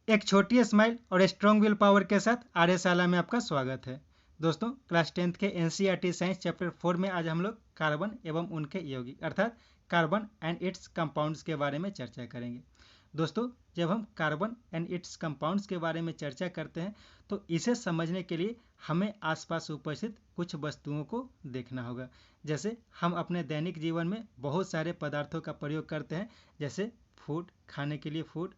एक छोटी स्माइल और स्ट्रॉन्ग विल पावर के साथ आर्यशाला में आपका स्वागत है। दोस्तों, क्लास 10th के एनसीईआरटी साइंस चैप्टर 4 में आज हम लोग कार्बन एवं उनके यौगिक अर्थात कार्बन एंड इट्स कंपाउंड्स के बारे में चर्चा करेंगे। दोस्तों, जब हम कार्बन एंड इट्स कंपाउंड्स के बारे में चर्चा करते हैं तो इसे समझने के लिए हमें आसपास उपस्थित कुछ वस्तुओं को देखना होगा। जैसे हम अपने दैनिक जीवन में बहुत सारे पदार्थों का प्रयोग करते हैं, जैसे फूड, खाने के लिए food,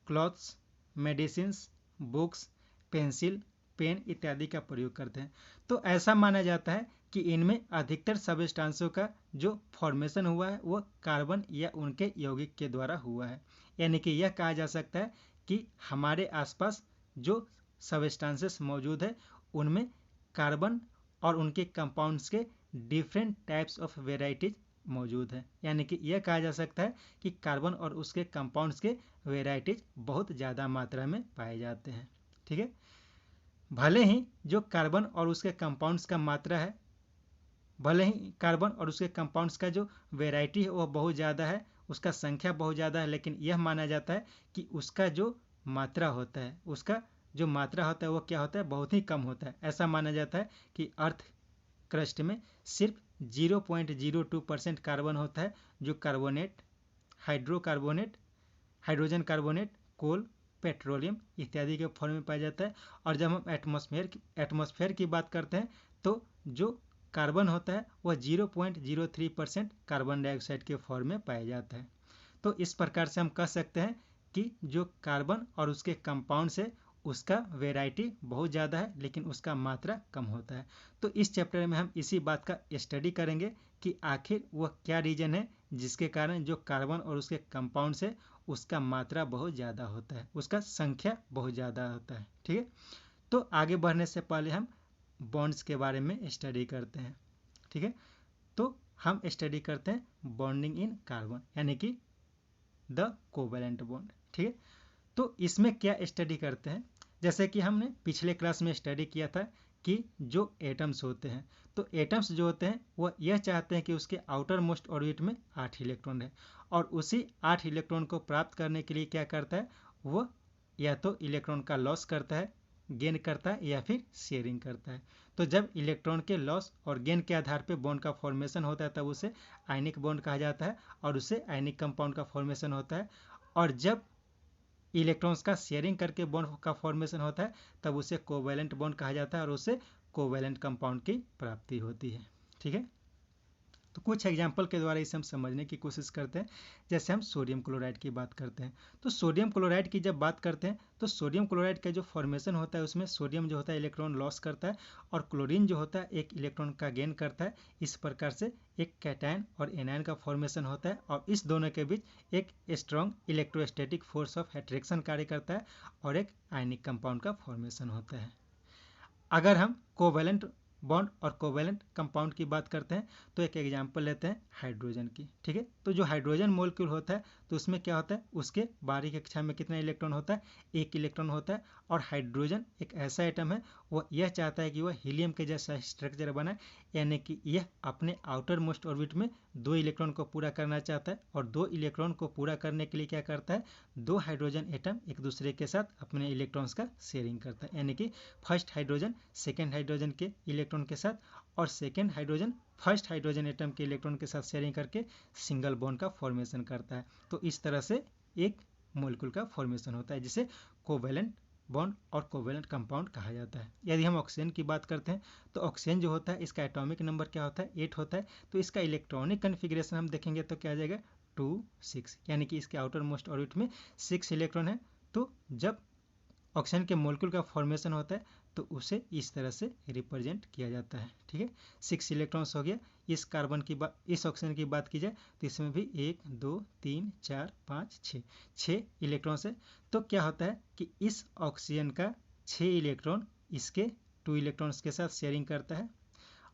clothes, medicines, books, pencil, pen इत्यादि का प्रयोग करते हैं। तो ऐसा माना जाता है कि इनमें अधिकतर सबस्टांसों का जो फॉर्मेशन हुआ है वो कार्बन या उनके यौगिक के द्वारा हुआ है। यानी कि यह कहा जा सकता है कि हमारे आसपास जो सबस्टांसेस मौजूद है उनमें कार्बन और उनके कंपाउंड्स के डिफरेंट टाइप्स ऑफ वेराइटीज मौजूद है। यानी कि यह कहा जा सकता है कि कार्बन और उसके कंपाउंड्स के वेराइटीज बहुत ज़्यादा मात्रा में पाए जाते हैं। ठीक है, भले ही जो कार्बन और उसके कंपाउंड्स का मात्रा है, भले ही कार्बन और उसके कंपाउंड्स का जो वेराइटी है वह बहुत ज़्यादा है, उसका संख्या बहुत ज़्यादा है, लेकिन यह माना जाता है कि उसका जो मात्रा होता है, उसका जो मात्रा होता है वो क्या होता है, बहुत ही कम होता है। ऐसा माना जाता है कि अर्थ क्रस्ट में सिर्फ 0.02% कार्बन होता है, जो कार्बोनेट, हाइड्रोकार्बोनेट, हाइड्रोजन कार्बोनेट, कोल, पेट्रोलियम इत्यादि के फॉर्म में पाया जाता है। और जब हम एटमॉस्फेयर की बात करते हैं तो जो कार्बन होता है वह 0.03% कार्बन डाइऑक्साइड के फॉर्म में पाया जाता है। तो इस प्रकार से हम कह सकते हैं कि जो कार्बन और उसके कंपाउंड से उसका वेराइटी बहुत ज़्यादा है, लेकिन उसका मात्रा कम होता है। तो इस चैप्टर में हम इसी बात का स्टडी करेंगे कि आखिर वह क्या रीजन है जिसके कारण जो कार्बन और उसके कंपाउंड से उसका मात्रा बहुत ज़्यादा होता है, उसका संख्या बहुत ज़्यादा होता है। ठीक है, तो आगे बढ़ने से पहले हम बॉन्ड्स के बारे में स्टडी करते हैं। ठीक है, तो हम स्टडी करते हैं बॉन्डिंग इन कार्बन यानी कि द कोवेलेंट बॉन्ड। ठीक है, तो इसमें क्या स्टडी करते हैं, जैसे कि हमने पिछले क्लास में स्टडी किया था कि जो एटम्स होते हैं, तो एटम्स जो होते हैं वह यह चाहते हैं कि उसके आउटर मोस्ट ऑर्बिट में 8 इलेक्ट्रॉन है, और उसी 8 इलेक्ट्रॉन को प्राप्त करने के लिए क्या करता है, वह या तो इलेक्ट्रॉन का लॉस करता है, गेन करता है, या फिर शेयरिंग करता है। तो जब इलेक्ट्रॉन के लॉस और गेन के आधार पर बॉन्ड का फॉर्मेशन होता है तब उसे आयनिक बॉन्ड कहा जाता है, और उससे आयनिक कंपाउंड का फॉर्मेशन होता है। और जब इलेक्ट्रॉन्स का शेयरिंग करके बॉन्ड का फॉर्मेशन होता है तब उसे कोवैलेंट बॉन्ड कहा जाता है, और उससे कोवैलेंट कंपाउंड की प्राप्ति होती है। ठीक है, तो कुछ एग्जाम्पल के द्वारा इसे हम समझने की कोशिश करते हैं। जैसे हम सोडियम क्लोराइड की बात करते हैं, तो सोडियम क्लोराइड की जब बात करते हैं तो सोडियम क्लोराइड का जो फॉर्मेशन होता है उसमें सोडियम जो होता है इलेक्ट्रॉन लॉस करता है, और क्लोरीन जो होता है एक इलेक्ट्रॉन का गेन करता है। इस प्रकार से एक कैटायन और एनायन का फॉर्मेशन होता है, और इस दोनों के बीच एक strong electrostatic force of attraction कार्य करता है, और एक आयनिक कंपाउंड का फॉर्मेशन होता है। अगर हम कोवैलेंट बॉन्ड और कोवैलेंट कंपाउंड की बात करते हैं तो एक एग्जांपल लेते हैं हाइड्रोजन की। ठीक है, तो जो हाइड्रोजन मॉलिक्यूल होता है तो उसमें क्या होता है, उसके बाहरी कक्षा में कितना इलेक्ट्रॉन होता है, एक इलेक्ट्रॉन होता है। और हाइड्रोजन एक ऐसा एटम है वह यह चाहता है कि वह हीलियम के जैसा स्ट्रक्चर बनाए, यानी कि यह अपने आउटर मोस्ट ऑर्बिट में 2 इलेक्ट्रॉन को पूरा करना चाहता है, और 2 इलेक्ट्रॉन को पूरा करने के लिए क्या करता है, 2 हाइड्रोजन एटम एक दूसरे के साथ अपने इलेक्ट्रॉन्स का शेयरिंग करता है। यानी कि फर्स्ट हाइड्रोजन सेकेंड हाइड्रोजन के इलेक्ट्रॉन के साथ, और second hydrogen first hydrogen atom के इलेक्ट्रॉन के साथ शेयरिंग करके सिंगल बॉन्ड का फॉर्मेशन करता है। तो इस तरह से एक मॉलिक्यूल का फॉर्मेशन होता है जिसे कोवैलेंट बॉन्ड और कोवैलेंट कंपाउंड कहा जाता है। यदि हम ऑक्सीजन की बात करते हैं तो ऑक्सीजन जो होता है इसका एटॉमिक नंबर क्या होता है, 8 होता है। तो इसका इलेक्ट्रॉनिक कन्फिग्रेशन हम देखेंगे तो क्या आ जाएगा, 2 6, यानी कि इसके आउटर मोस्ट ऑर्बिट में 6 इलेक्ट्रॉन है। तो जब ऑक्सीजन के मॉलिक्यूल का फॉर्मेशन होता है तो उसे इस तरह से रिप्रेजेंट किया जाता है। ठीक है, 6 इलेक्ट्रॉन्स हो गया। इस कार्बन की बात, इस ऑक्सीजन की बात की जाए तो इसमें भी 1 2 3 4 5 6 इलेक्ट्रॉन्स है। तो क्या होता है कि इस ऑक्सीजन का 6 इलेक्ट्रॉन इसके 2 इलेक्ट्रॉन्स के साथ शेयरिंग करता है,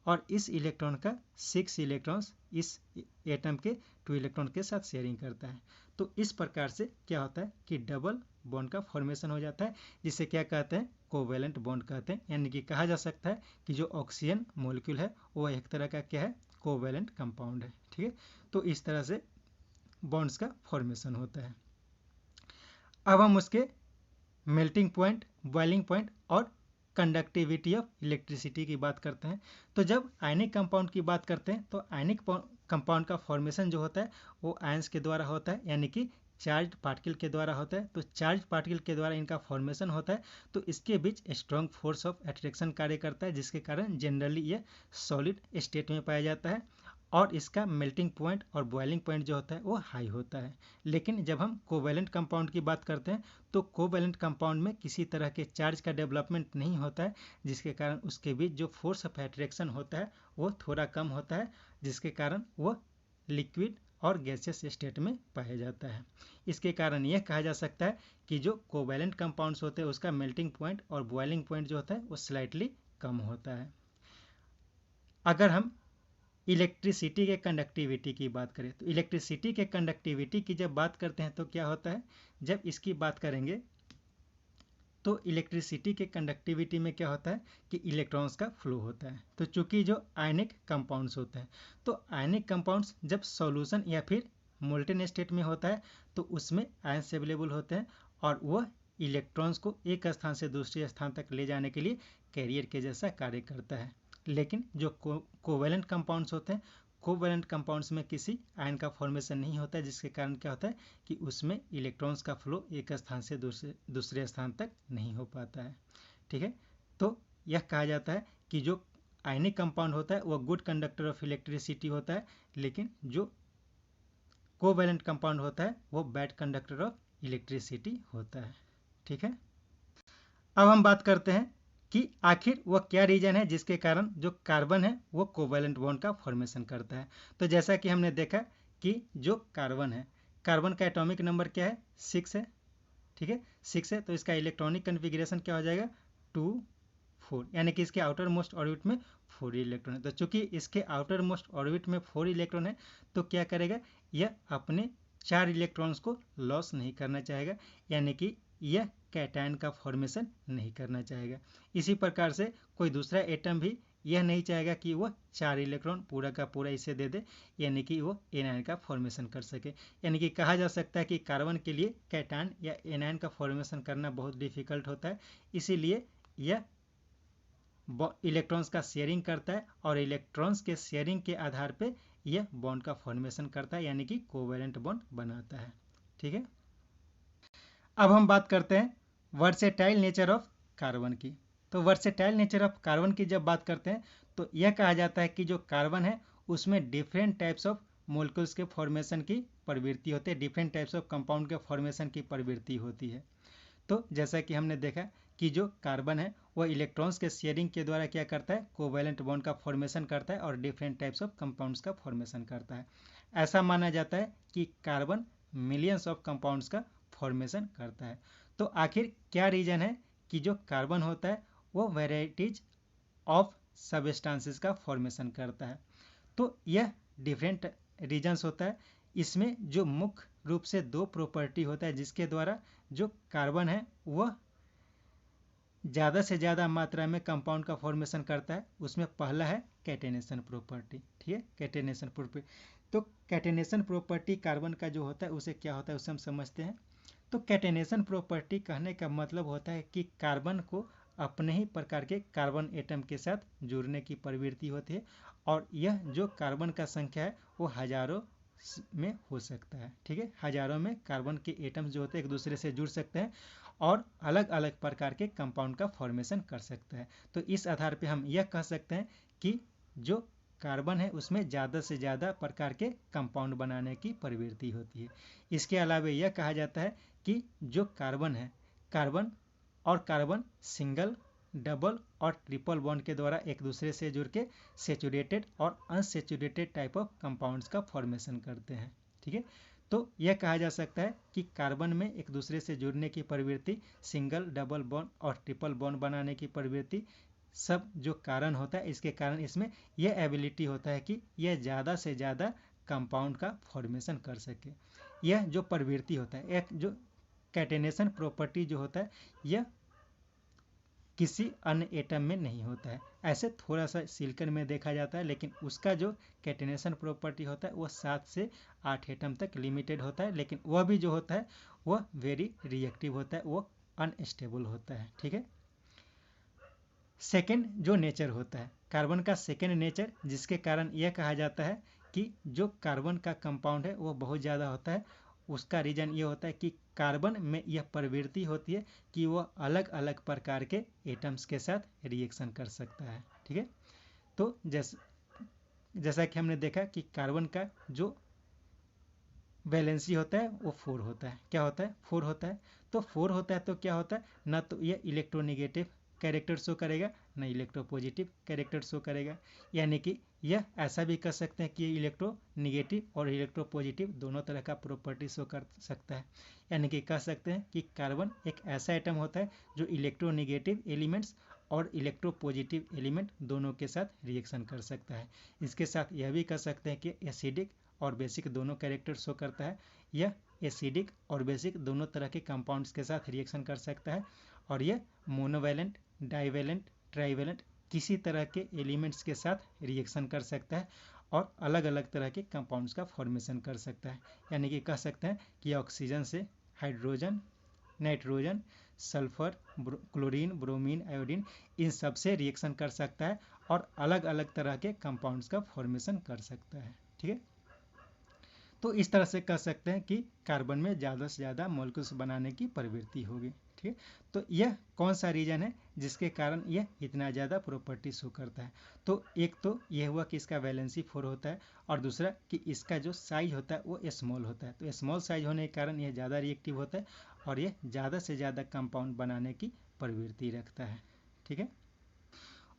और इस इलेक्ट्रॉन का 6 इलेक्ट्रॉन्स इस एटम के 2 इलेक्ट्रॉन के साथ शेयरिंग करता है। तो इस प्रकार से क्या होता है कि डबल बॉन्ड का फॉर्मेशन हो जाता है, जिसे क्या कहते हैं, कोवैलेंट बॉन्ड कहते हैं। यानी कि कहा जा सकता है कि जो ऑक्सीजन मॉलिक्यूल है वो एक तरह का क्या है, कोवैलेंट कंपाउंड है। ठीक है, तो इस तरह से बॉन्ड्स का फॉर्मेशन होता है। अब हम उसके मेल्टिंग पॉइंट, बॉइलिंग पॉइंट और कंडक्टिविटी ऑफ इलेक्ट्रिसिटी की बात करते हैं। तो जब आयनिक कंपाउंड की बात करते हैं तो आयनिक कंपाउंड का फॉर्मेशन जो होता है वो आयंस के द्वारा होता है, यानी कि चार्ज पार्टिकल के द्वारा होता है। तो चार्ज पार्टिकल के द्वारा इनका फॉर्मेशन होता है, तो इसके बीच स्ट्रॉन्ग फोर्स ऑफ अट्रैक्शन कार्य करता है, जिसके कारण जनरली ये सॉलिड स्टेट में पाया जाता है और इसका मेल्टिंग पॉइंट और बॉइलिंग पॉइंट जो होता है वो हाई होता है। लेकिन जब हम कोवैलेंट कंपाउंड की बात करते हैं तो कोवैलेंट कंपाउंड में किसी तरह के चार्ज का डेवलपमेंट नहीं होता है, जिसके कारण उसके बीच जो फोर्स ऑफ अट्रैक्शन होता है वो थोड़ा कम होता है, जिसके कारण वो लिक्विड और गैसियस स्टेट में पाया जाता है। इसके कारण यह कहा जा सकता है कि जो कोवैलेंट कंपाउंड्स होते हैं उसका मेल्टिंग पॉइंट और बॉइलिंग पॉइंट जो होता है वो स्लाइटली कम होता है। अगर हम इलेक्ट्रिसिटी के कंडक्टिविटी की बात करें तो इलेक्ट्रिसिटी के कंडक्टिविटी की जब बात करते हैं तो क्या होता है, जब इसकी बात करेंगे तो इलेक्ट्रिसिटी के कंडक्टिविटी में क्या होता है कि इलेक्ट्रॉन्स का फ्लो होता है। तो चूंकि जो आयनिक कंपाउंड्स होते हैं तो आयनिक कंपाउंड्स जब सॉल्यूशन या फिर मोल्टेन स्टेट में होता है तो उसमें आयंस अवेलेबल होते हैं और वह इलेक्ट्रॉन्स को एक स्थान से दूसरे स्थान तक ले जाने के लिए कैरियर के जैसा कार्य करता है। लेकिन जो कोवैलेंट कंपाउंड्स होते हैं, कोवैलेंट कंपाउंड्स में किसी आयन का फॉर्मेशन नहीं होता है, जिसके कारण क्या होता है कि उसमें इलेक्ट्रॉन्स का फ्लो एक स्थान से दूसरे स्थान तक नहीं हो पाता है। ठीक है, तो यह कहा जाता है कि जो आयनिक कंपाउंड होता है वह गुड कंडक्टर ऑफ इलेक्ट्रिसिटी होता है, लेकिन जो कोवैलेंट कंपाउंड होता है वो बैड कंडक्टर ऑफ इलेक्ट्रिसिटी होता है। ठीक है, अब हम बात करते हैं कि आखिर वह क्या रीजन है जिसके कारण जो कार्बन है वो कोवैलेंट बॉन्ड का फॉर्मेशन करता है। तो जैसा कि हमने देखा कि जो कार्बन है, कार्बन का एटॉमिक नंबर क्या है, 6 है। ठीक है, 6 है, तो इसका इलेक्ट्रॉनिक कन्फिग्रेशन क्या हो जाएगा, 2 4, यानी कि इसके आउटर मोस्ट ऑर्बिट में 4 इलेक्ट्रॉन है। तो चूंकि इसके आउटर मोस्ट ऑर्बिट में 4 इलेक्ट्रॉन है तो क्या करेगा, यह अपने 4 इलेक्ट्रॉन्स को लॉस नहीं करना चाहेगा, यानी कि यह कैटायन का फॉर्मेशन नहीं करना चाहेगा। इसी प्रकार से कोई दूसरा एटम भी यह नहीं चाहेगा कि वह 4 इलेक्ट्रॉन पूरा का पूरा इसे दे दे, यानी कि वो एनायन का फॉर्मेशन कर सके। यानी कि कहा जा सकता है कि कार्बन के लिए कैटायन या एनायन का फॉर्मेशन करना बहुत डिफिकल्ट होता है, इसीलिए यह इलेक्ट्रॉन्स का शेयरिंग करता है और इलेक्ट्रॉन्स के शेयरिंग के आधार पे यह बॉन्ड का फॉर्मेशन करता है, यानी कि कोवैलेंट बॉन्ड बनाता है। ठीक है, अब हम बात करते हैं वर्सेटाइल नेचर ऑफ कार्बन की। तो वर्सेटाइल नेचर ऑफ कार्बन की जब बात करते हैं तो यह कहा जाता है कि जो कार्बन है उसमें डिफरेंट टाइप्स ऑफ मोलिक्यूल्स के फॉर्मेशन की प्रवृत्ति होती है, डिफरेंट टाइप्स ऑफ कंपाउंड के फॉर्मेशन की प्रवृत्ति होती है। तो जैसा कि हमने देखा कि जो कार्बन है वह इलेक्ट्रॉन्स के शेयरिंग के द्वारा क्या करता है, कोवैलेंट बॉन्ड का फॉर्मेशन करता है और डिफरेंट टाइप्स ऑफ कंपाउंड्स का फॉर्मेशन करता है। ऐसा माना जाता है कि कार्बन मिलियंस ऑफ कंपाउंड्स का फॉर्मेशन करता है। तो आखिर क्या रीजन है कि जो कार्बन होता है वो वेराइटीज ऑफ सबस्टांसेस का फॉर्मेशन करता है। तो यह डिफरेंट रीजन्स होता है। इसमें जो मुख्य रूप से 2 प्रॉपर्टी होता है जिसके द्वारा जो कार्बन है वह ज़्यादा से ज़्यादा मात्रा में कंपाउंड का फॉर्मेशन करता है। उसमें पहला है कैटेनेशन प्रॉपर्टी। ठीक है, कैटेनेशन प्रॉपर्टी। तो कैटेनेशन प्रॉपर्टी कार्बन का जो होता है उसे क्या होता है उसे हम समझते हैं। तो कैटेनेशन प्रॉपर्टी कहने का मतलब होता है कि कार्बन को अपने ही प्रकार के कार्बन एटम के साथ जुड़ने की प्रवृत्ति होती है और यह जो कार्बन का संख्या है वो हजारों में हो सकता है। ठीक है, हजारों में कार्बन के एटम्स जो होते हैं एक दूसरे से जुड़ सकते हैं और अलग अलग प्रकार के कंपाउंड का फॉर्मेशन कर सकता है। तो इस आधार पे हम यह कह सकते हैं कि जो कार्बन है उसमें ज़्यादा से ज़्यादा प्रकार के कंपाउंड बनाने की प्रवृत्ति होती है। इसके अलावा यह कहा जाता है कि जो कार्बन है, कार्बन सिंगल, डबल और ट्रिपल बॉन्ड के द्वारा एक दूसरे से जुड़ के सेचुरेटेड और अनसेचुरेटेड टाइप ऑफ कंपाउंड्स का फॉर्मेशन करते हैं। ठीक है, तो यह कहा जा सकता है कि कार्बन में एक दूसरे से जुड़ने की प्रवृत्ति, सिंगल, डबल बॉन्ड और ट्रिपल बॉन्ड बनाने की प्रवृत्ति सब जो कारण होता है, इसके कारण इसमें यह एबिलिटी होता है कि यह ज़्यादा से ज़्यादा कंपाउंड का फॉर्मेशन कर सके। यह जो प्रवृत्ति होता है, एक जो कैटेनेशन प्रॉपर्टी जो होता है, यह किसी अन्य एटम में नहीं होता है। ऐसे थोड़ा सा सिलिकॉन में देखा जाता है, लेकिन उसका जो कैटेनेशन प्रॉपर्टी होता है वो 7 से 8 एटम तक लिमिटेड होता है, लेकिन वह भी जो होता है वह वेरी रिएक्टिव होता है, वो अनस्टेबल होता है। ठीक है। सेकेंड जो नेचर होता है कार्बन का, सेकेंड नेचर, जिसके कारण यह कहा जाता है कि जो कार्बन का कंपाउंड है वो बहुत ज़्यादा होता है, उसका रीजन ये होता है कि कार्बन में यह प्रवृत्ति होती है कि वह अलग अलग प्रकार के एटम्स के साथ रिएक्शन कर सकता है। ठीक है। तो जैसा कि हमने देखा कि कार्बन का जो वैलेंसी होता है वो 4 होता है। क्या होता है? 4 होता है। तो 4 होता है तो क्या होता है, ना तो ये इलेक्ट्रोनिगेटिव कैरेक्टर शो करेगा, ना इलेक्ट्रोपॉजिटिव कैरेक्टर शो करेगा। यानी कि यह ऐसा भी कर सकते हैं कि ये इलेक्ट्रोनिगेटिव और इलेक्ट्रोपॉजिटिव दोनों तरह का प्रॉपर्टी शो कर सकता है। यानी कि कह सकते हैं कि कार्बन एक ऐसा एटम होता है जो इलेक्ट्रोनिगेटिव एलिमेंट्स और इलेक्ट्रोपॉजिटिव एलिमेंट दोनों के साथ रिएक्शन कर सकता है। इसके साथ यह भी कह सकते हैं कि एसिडिक और बेसिक दोनों कैरेक्टर शो करता है। यह एसिडिक और बेसिक दोनों तरह के कंपाउंड्स के साथ रिएक्शन कर सकता है, और यह मोनोवैलेंट, डाइवैलेंट, ट्राइवैलेंट किसी तरह के एलिमेंट्स के साथ रिएक्शन कर सकता है और अलग अलग तरह के कंपाउंड्स का फॉर्मेशन कर सकता है। यानी कि कह सकते हैं कि ऑक्सीजन से hydrogen, nitrogen, sulphur, chlorine, bromine, iodine, इन सब से रिएक्शन कर सकता है और अलग अलग तरह के कंपाउंड्स का फॉर्मेशन कर सकता है। ठीक है। तो इस तरह से कह सकते हैं कि कार्बन में ज़्यादा से ज़्यादा मॉलिक्यूल्स बनाने की प्रवृत्ति होगी। ठीक है। तो यह कौन सा रीजन है जिसके कारण यह इतना ज़्यादा प्रॉपर्टी शो करता है? तो एक तो यह हुआ कि इसका वैलेंसी 4 होता है, और दूसरा कि इसका जो साइज होता है वो स्मॉल होता है। तो स्मॉल साइज होने के कारण यह ज़्यादा रिएक्टिव होता है और यह ज़्यादा से ज़्यादा कंपाउंड बनाने की प्रवृत्ति रखता है। ठीक है।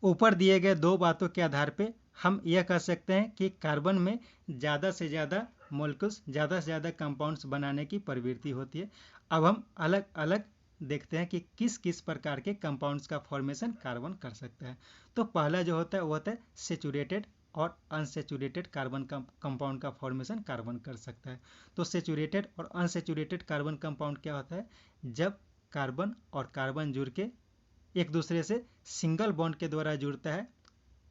ऊपर दिए गए दो बातों के आधार पे हम यह कह सकते हैं कि कार्बन में ज़्यादा से ज़्यादा मॉलिक्यूल्स, ज़्यादा से ज़्यादा कंपाउंड्स बनाने की प्रवृत्ति होती है। अब हम अलग अलग देखते हैं कि किस किस प्रकार के कंपाउंड्स का फॉर्मेशन कार्बन कर सकता है। तो पहला जो होता है वो होता है सेचुरेटेड और अनसेचुरेटेड कार्बन कंपाउंड का फॉर्मेशन कार्बन कर सकता है। तो सेचुरेटेड और अनसेचुरेटेड कार्बन कंपाउंड क्या होता है? जब कार्बन और कार्बन जुड़ के एक दूसरे से सिंगल बॉन्ड के द्वारा जुड़ता है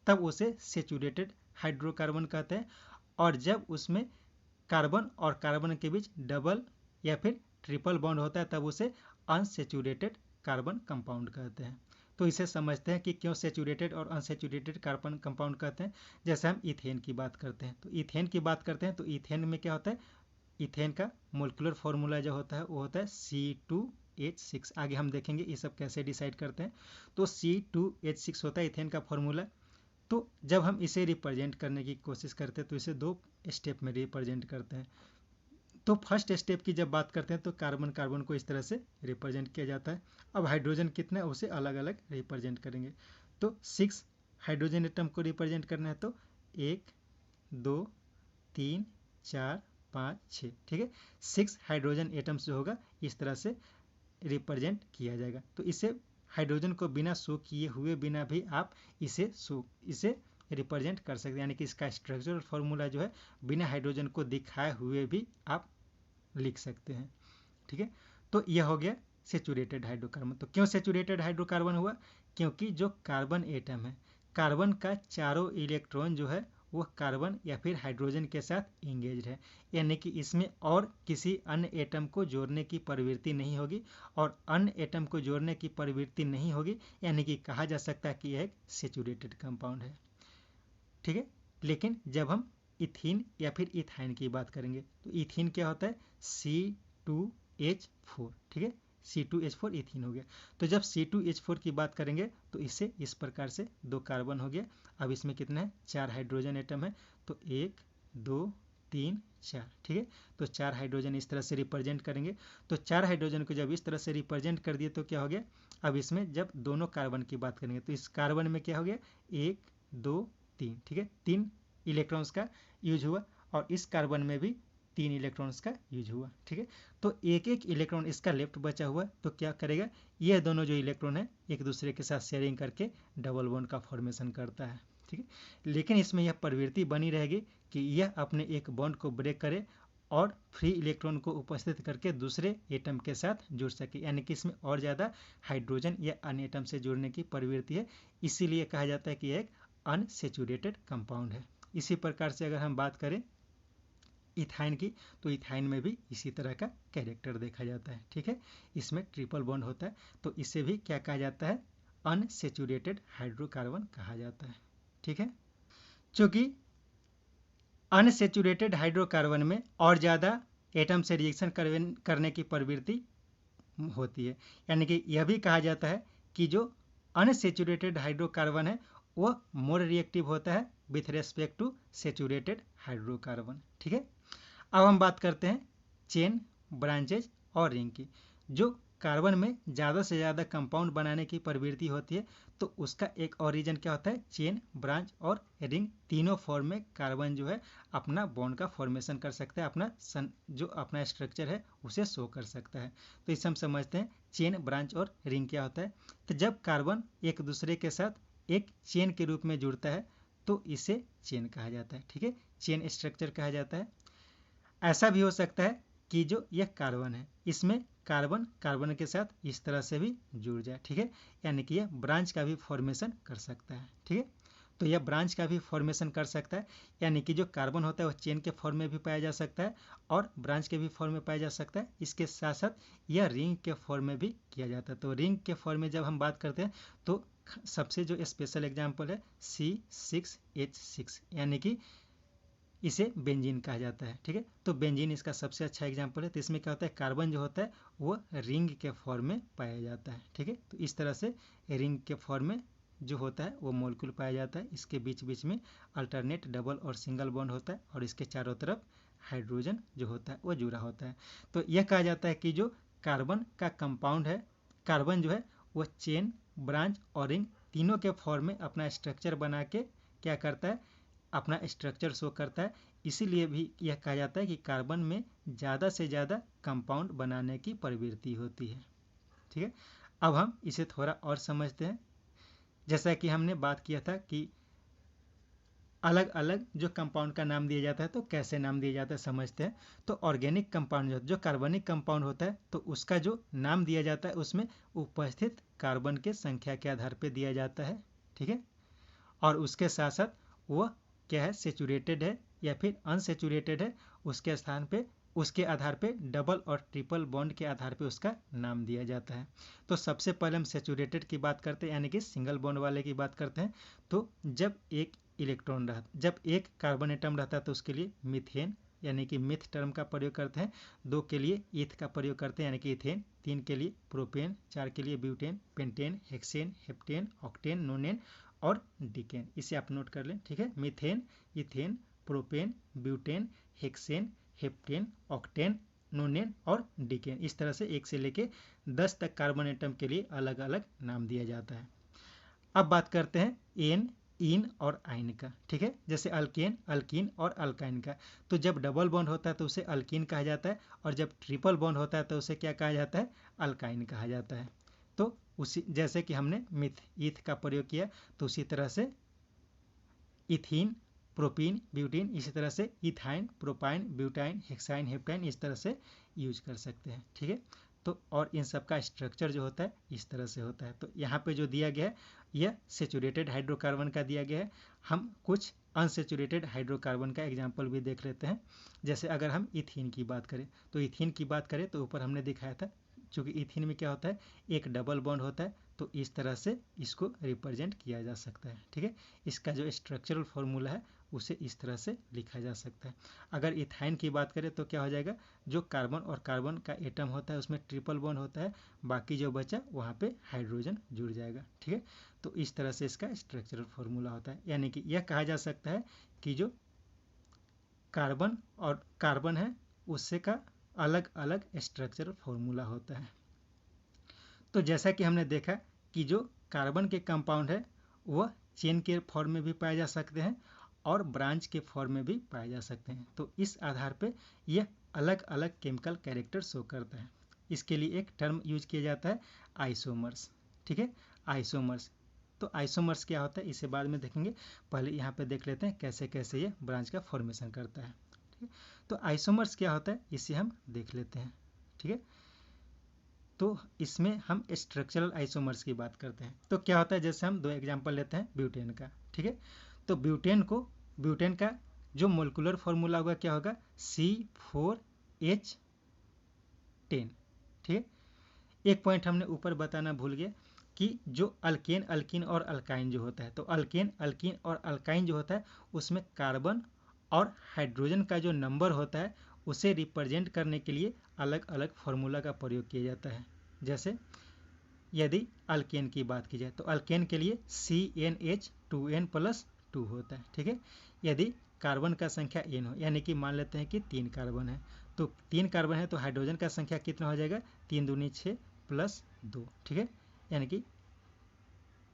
तब उसे सेचुरेटेड हाइड्रोकार्बन कहते हैं, और जब उसमें कार्बन और कार्बन के बीच डबल या फिर ट्रिपल बॉन्ड होता है तब उसे अनसेचुरेटेड कार्बन कंपाउंड कहते हैं। तो इसे समझते हैं कि क्यों सेचुरेटेड और अनसेचुरेटेड कार्बन कंपाउंड कहते हैं। जैसे हम इथेन की बात करते हैं, तो इथेन की बात करते हैं तो इथेन में क्या होता है, इथेन का मोलिकुलर फॉर्मूला जो होता है वो होता है C2H6। आगे हम देखेंगे ये सब कैसे डिसाइड करते हैं। तो C2H6 होता है इथेन का फॉर्मूला। तो जब हम इसे रिप्रेजेंट करने की कोशिश करते हैं तो इसे दो स्टेप में रिप्रेजेंट करते हैं। तो फर्स्ट स्टेप की जब बात करते हैं तो कार्बन कार्बन को इस तरह से रिप्रेजेंट किया जाता है। अब हाइड्रोजन कितना है उसे अलग अलग रिप्रेजेंट करेंगे। तो 6 हाइड्रोजन एटम को रिप्रेजेंट करना है, तो 1 2 3 4 5 6। ठीक है। 6 हाइड्रोजन एटम्स जो होगा इस तरह से रिप्रेजेंट किया जाएगा। तो इसे हाइड्रोजन को बिना शो किए हुए बिना भी आप इसे रिप्रेजेंट कर सकते हैं। यानी कि इसका स्ट्रक्चरल फॉर्मूला जो है बिना हाइड्रोजन को दिखाए हुए भी आप लिख सकते हैं। ठीक है। तो यह हो गया सेचुरेटेड हाइड्रोकार्बन। तो क्यों सेचुरेटेड हाइड्रोकार्बन हुआ? क्योंकि जो कार्बन एटम है, कार्बन का चारों इलेक्ट्रॉन जो है वह कार्बन या फिर हाइड्रोजन के साथ इंगेज है। यानी कि इसमें और किसी अन्य एटम को जोड़ने की प्रवृत्ति नहीं होगी, और अन्य एटम को जोड़ने की प्रवृत्ति नहीं होगी, यानी कि कहा जा सकता है कि यह एक सेचुरेटेड कंपाउंड है। ठीक है। लेकिन जब हम इथीन या फिर इथाइन की बात करेंगे तो इथीन क्या होता है? C2H4। ठीक है। C2H4 इथीन हो गया। तो जब C2H4 की बात करेंगे तो इससे इस प्रकार से 2 कार्बन हो गया। अब इसमें कितना है? 4 हाइड्रोजन एटम है। तो 1 2 3 4। ठीक है। तो 4 हाइड्रोजन इस तरह से रिप्रेजेंट करेंगे। तो 4 हाइड्रोजन को जब इस तरह से रिप्रेजेंट कर दिए तो क्या हो गया? अब इसमें जब दोनों कार्बन की बात करेंगे तो इस कार्बन में क्या हो गया? 1 2 3। ठीक है। 3 इलेक्ट्रॉन्स का यूज हुआ, और इस कार्बन में भी 3 इलेक्ट्रॉन्स का यूज हुआ। ठीक है। तो एक एक इलेक्ट्रॉन इसका लेफ्ट बचा हुआ, तो क्या करेगा? ये दोनों जो इलेक्ट्रॉन है एक दूसरे के साथ शेयरिंग करके डबल बॉन्ड का फॉर्मेशन करता है। ठीक है। लेकिन इसमें यह प्रवृत्ति बनी रहेगी कि यह अपने एक बॉन्ड को ब्रेक करे और फ्री इलेक्ट्रॉन को उपस्थित करके दूसरे एटम के साथ जुड़ सके, यानी कि इसमें और ज़्यादा हाइड्रोजन या अन्य एटम से जुड़ने की प्रवृत्ति है, इसीलिए कहा जाता है कि यह एक अनसेचुरेटेड कंपाउंड है। इसी प्रकार से अगर हम बात करें इथाइन की, तो इथाइन में भी इसी तरह का कैरेक्टर देखा जाता है। ठीक है, इसमें ट्रिपल बॉन्ड होता है, तो इसे भी क्या कहा जाता है, अनसेचुरेटेड हाइड्रोकार्बन कहा जाता है। ठीक है, चूंकि अनसेचुरेटेड हाइड्रोकार्बन में और ज़्यादा एटम से रिएक्शन करने की प्रवृत्ति होती है, यानी कि यह भी कहा जाता है कि जो अनसेचुरेटेड हाइड्रोकार्बन है वह मोर रिएक्टिव होता है with respect to saturated hydrocarbon. ठीक है, अब हम बात करते हैं चेन, ब्रांचेज और रिंग की। जो कार्बन में ज़्यादा से ज़्यादा कंपाउंड बनाने की प्रवृत्ति होती है, तो उसका एक और रीजन क्या होता है, चेन, ब्रांच और रिंग तीनों फॉर्म में कार्बन जो है अपना बॉन्ड का फॉर्मेशन कर सकता है, अपना जो अपना स्ट्रक्चर है उसे शो कर सकता है। तो इसे हम समझते हैं चेन, ब्रांच और रिंग क्या होता है। तो जब कार्बन एक दूसरे के साथ एक चेन के रूप में जुड़ता है तो इसे चेन कहा जाता है। ठीक है, चेन स्ट्रक्चर कहा जाता है। ऐसा भी हो सकता है कि जो यह कार्बन है इसमें कार्बन कार्बन के साथ इस तरह से भी जुड़ जाए। ठीक है, यानी कि यह ब्रांच का भी फॉर्मेशन कर सकता है। ठीक है, तो यह ब्रांच का भी फॉर्मेशन कर सकता है, यानी कि जो कार्बन होता है वह चेन के फॉर्म में भी पाया जा सकता है और ब्रांच के भी फॉर्म में पाया जा सकता है। इसके साथ साथ यह रिंग के फॉर्म में भी किया जाता है। तो रिंग के फॉर्म में जब हम बात करते हैं तो सबसे जो स्पेशल एग्जाम्पल है C6H6, यानी कि इसे बेंजीन कहा जाता है। ठीक है, तो बेंजीन इसका सबसे अच्छा एग्जाम्पल है। तो इसमें क्या होता है, कार्बन जो होता है वो रिंग के फॉर्म में पाया जाता है। ठीक है, तो इस तरह से रिंग के फॉर्म में जो होता है वो मॉलिक्यूल पाया जाता है। इसके बीच बीच में अल्टरनेट डबल और सिंगल बॉन्ड होता है और इसके चारों तरफ हाइड्रोजन जो होता है वो जुड़ा होता है। तो यह कहा जाता है कि जो कार्बन का कंपाउंड है, कार्बन जो है वो चेन, ब्रांच और रिंग तीनों के फॉर्म में अपना स्ट्रक्चर बना के क्या करता है, अपना स्ट्रक्चर शो करता है। इसीलिए भी यह कहा जाता है कि कार्बन में ज़्यादा से ज़्यादा कंपाउंड बनाने की प्रवृत्ति होती है। ठीक है, अब हम इसे थोड़ा और समझते हैं। जैसा कि हमने बात किया था कि अलग अलग जो कंपाउंड का नाम दिया जाता है तो कैसे नाम दिया जाता है समझते हैं। तो ऑर्गेनिक कंपाउंड जो कार्बनिक कंपाउंड होता है तो उसका जो नाम दिया जाता है उसमें उपस्थित कार्बन के संख्या के आधार पर दिया जाता है। ठीक है, और उसके साथ साथ वह क्या है, सेचुरेटेड है या फिर अनसेचुरेटेड है, उसके स्थान पे उसके आधार पे डबल और ट्रिपल बॉन्ड के आधार पे उसका नाम दिया जाता है। तो सबसे पहले हम सेचुरेटेड की बात करते हैं, यानी कि सिंगल बॉन्ड वाले की बात करते हैं। तो जब एक कार्बन एटम रहता है तो उसके लिए मीथेन यानी कि मिथ टर्म का प्रयोग करते हैं। 2 के लिए ईथ का प्रयोग करते हैं यानी कि इथेन। 3 के लिए प्रोपेन। 4 के लिए butane, pentane, hexane, heptane, octane, नोनेन और डिकेन। इसे आप नोट कर लें। ठीक है, methane, ethane, propane, butane, hexane, heptane, octane, नोनेन और डिकेन। इस तरह से 1 से लेके 10 तक कार्बन एटम के लिए अलग अलग नाम दिया जाता है। अब बात करते हैं एन, इन और आइन का। ठीक है, जैसे अल्केन, अल्कीन और अल्काइन का। तो जब डबल बॉन्ड होता है तो उसे अल्कीन कहा जाता है और जब ट्रिपल बॉन्ड होता है तो उसे क्या कहा जाता है, अल्काइन कहा जाता है। तो उसी जैसे कि हमने ईथ का प्रयोग किया तो उसी तरह से इथीन, प्रोपीन, ब्यूटीन, इसी तरह से ethyne, propyne, butyne, hexyne, heptyne इस तरह से यूज कर सकते हैं। ठीक है, तो और इन सब का स्ट्रक्चर जो होता है इस तरह से होता है। तो यहाँ पे जो दिया गया है यह सेचुरेटेड हाइड्रोकार्बन का दिया गया है। हम कुछ अनसेचुरेटेड हाइड्रोकार्बन का एग्जाम्पल भी देख लेते हैं। जैसे अगर हम इथीन की बात करें तो इथीन की बात करें तो ऊपर हमने दिखाया था, चूँकि इथीन में क्या होता है, एक डबल बॉन्ड होता है तो इस तरह से इसको रिप्रेजेंट किया जा सकता है। ठीक है, इसका जो स्ट्रक्चरल फॉर्मूला है उसे इस तरह से लिखा जा सकता है। अगर इथाइन की बात करें तो क्या हो जाएगा, जो कार्बन और कार्बन का एटम होता है उसमें ट्रिपल बॉन्ड होता है, बाकी जो बचा वहाँ पे हाइड्रोजन जुड़ जाएगा। ठीक है, तो इस तरह से इसका स्ट्रक्चरल फॉर्मूला होता है। यानी कि यह कहा जा सकता है कि जो कार्बन और कार्बन है उससे का अलग अलग स्ट्रक्चरल फॉर्मूला होता है। तो जैसा कि हमने देखा कि जो कार्बन के कंपाउंड है वह चेन के फॉर्म में भी पाए जा सकते हैं और ब्रांच के फॉर्म में भी पाए जा सकते हैं। तो इस आधार पे यह अलग अलग केमिकल कैरेक्टर शो करता है। इसके लिए एक टर्म यूज किया जाता है आइसोमर्स। ठीक है, आइसोमर्स। तो आइसोमर्स क्या होता है इसे बाद में देखेंगे, पहले यहाँ पे देख लेते हैं कैसे कैसे ये ब्रांच का फॉर्मेशन करता है। ठीक है, तो आइसोमर्स क्या होता है इसे हम देख लेते हैं, ठीक है। तो इसमें हम स्ट्रक्चरल आइसोमर्स की बात करते हैं। तो क्या होता है, जैसे हम दो एग्जांपल लेते हैं ब्यूटेन का, ठीक है। तो ब्यूटेन का जो मोलिकुलर फॉर्मूला होगा क्या होगा, C4H10, ठीक है। एक पॉइंट हमने ऊपर बताना भूल गए कि जो अल्केन अल्कीन और अल्काइन जो होता है, तो अल्केन अल्कीन और अल्काइन जो होता है उसमें कार्बन और हाइड्रोजन का जो नंबर होता है उसे रिप्रेजेंट करने के लिए अलग अलग फार्मूला का प्रयोग किया जाता है। जैसे यदि अल्केन की बात की जाए तो अल्केन के लिए CnH2n+2 होता है, ठीक है। यदि कार्बन का संख्या n हो, यानी कि मान लेते हैं कि 3 कार्बन है, तो 3 कार्बन है तो हाइड्रोजन का संख्या कितना हो जाएगा, 3 दूनी 6 + 2, ठीक है, यानी कि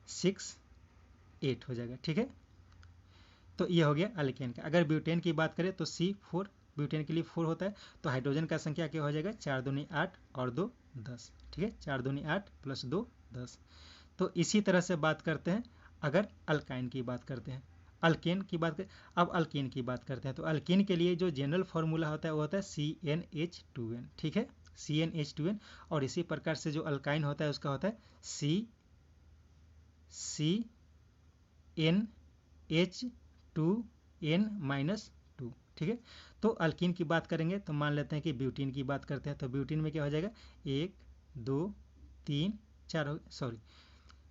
6 8 हो जाएगा, ठीक है। तो ये हो गया अल्केन का। अगर ब्यूटेन की बात करें तो C4 ब्यूटेन के लिए 4 होता है, तो हाइड्रोजन का संख्या क्या हो जाएगा, 4 दूनी 8 और 2 10, ठीक है, 4 दूनी 8 + 2 10। तो इसी तरह से बात करते हैं अगर अल्काइन की बात करते हैं, अल्केन की बात करें। अब अल्केन की बात करते हैं तो अल्केन के लिए जो जनरल फार्मूला होता है वो होता है CnH2n, ठीक है, CnH2n। और इसी प्रकार से जो अल्काइन होता है उसका होता है CnH2n-2, ठीक है। तो अल्कीन की बात करेंगे तो मान लेते हैं कि ब्यूटीन की बात करते हैं, तो ब्यूटीन में क्या हो जाएगा, 1 2 3 4 सॉरी,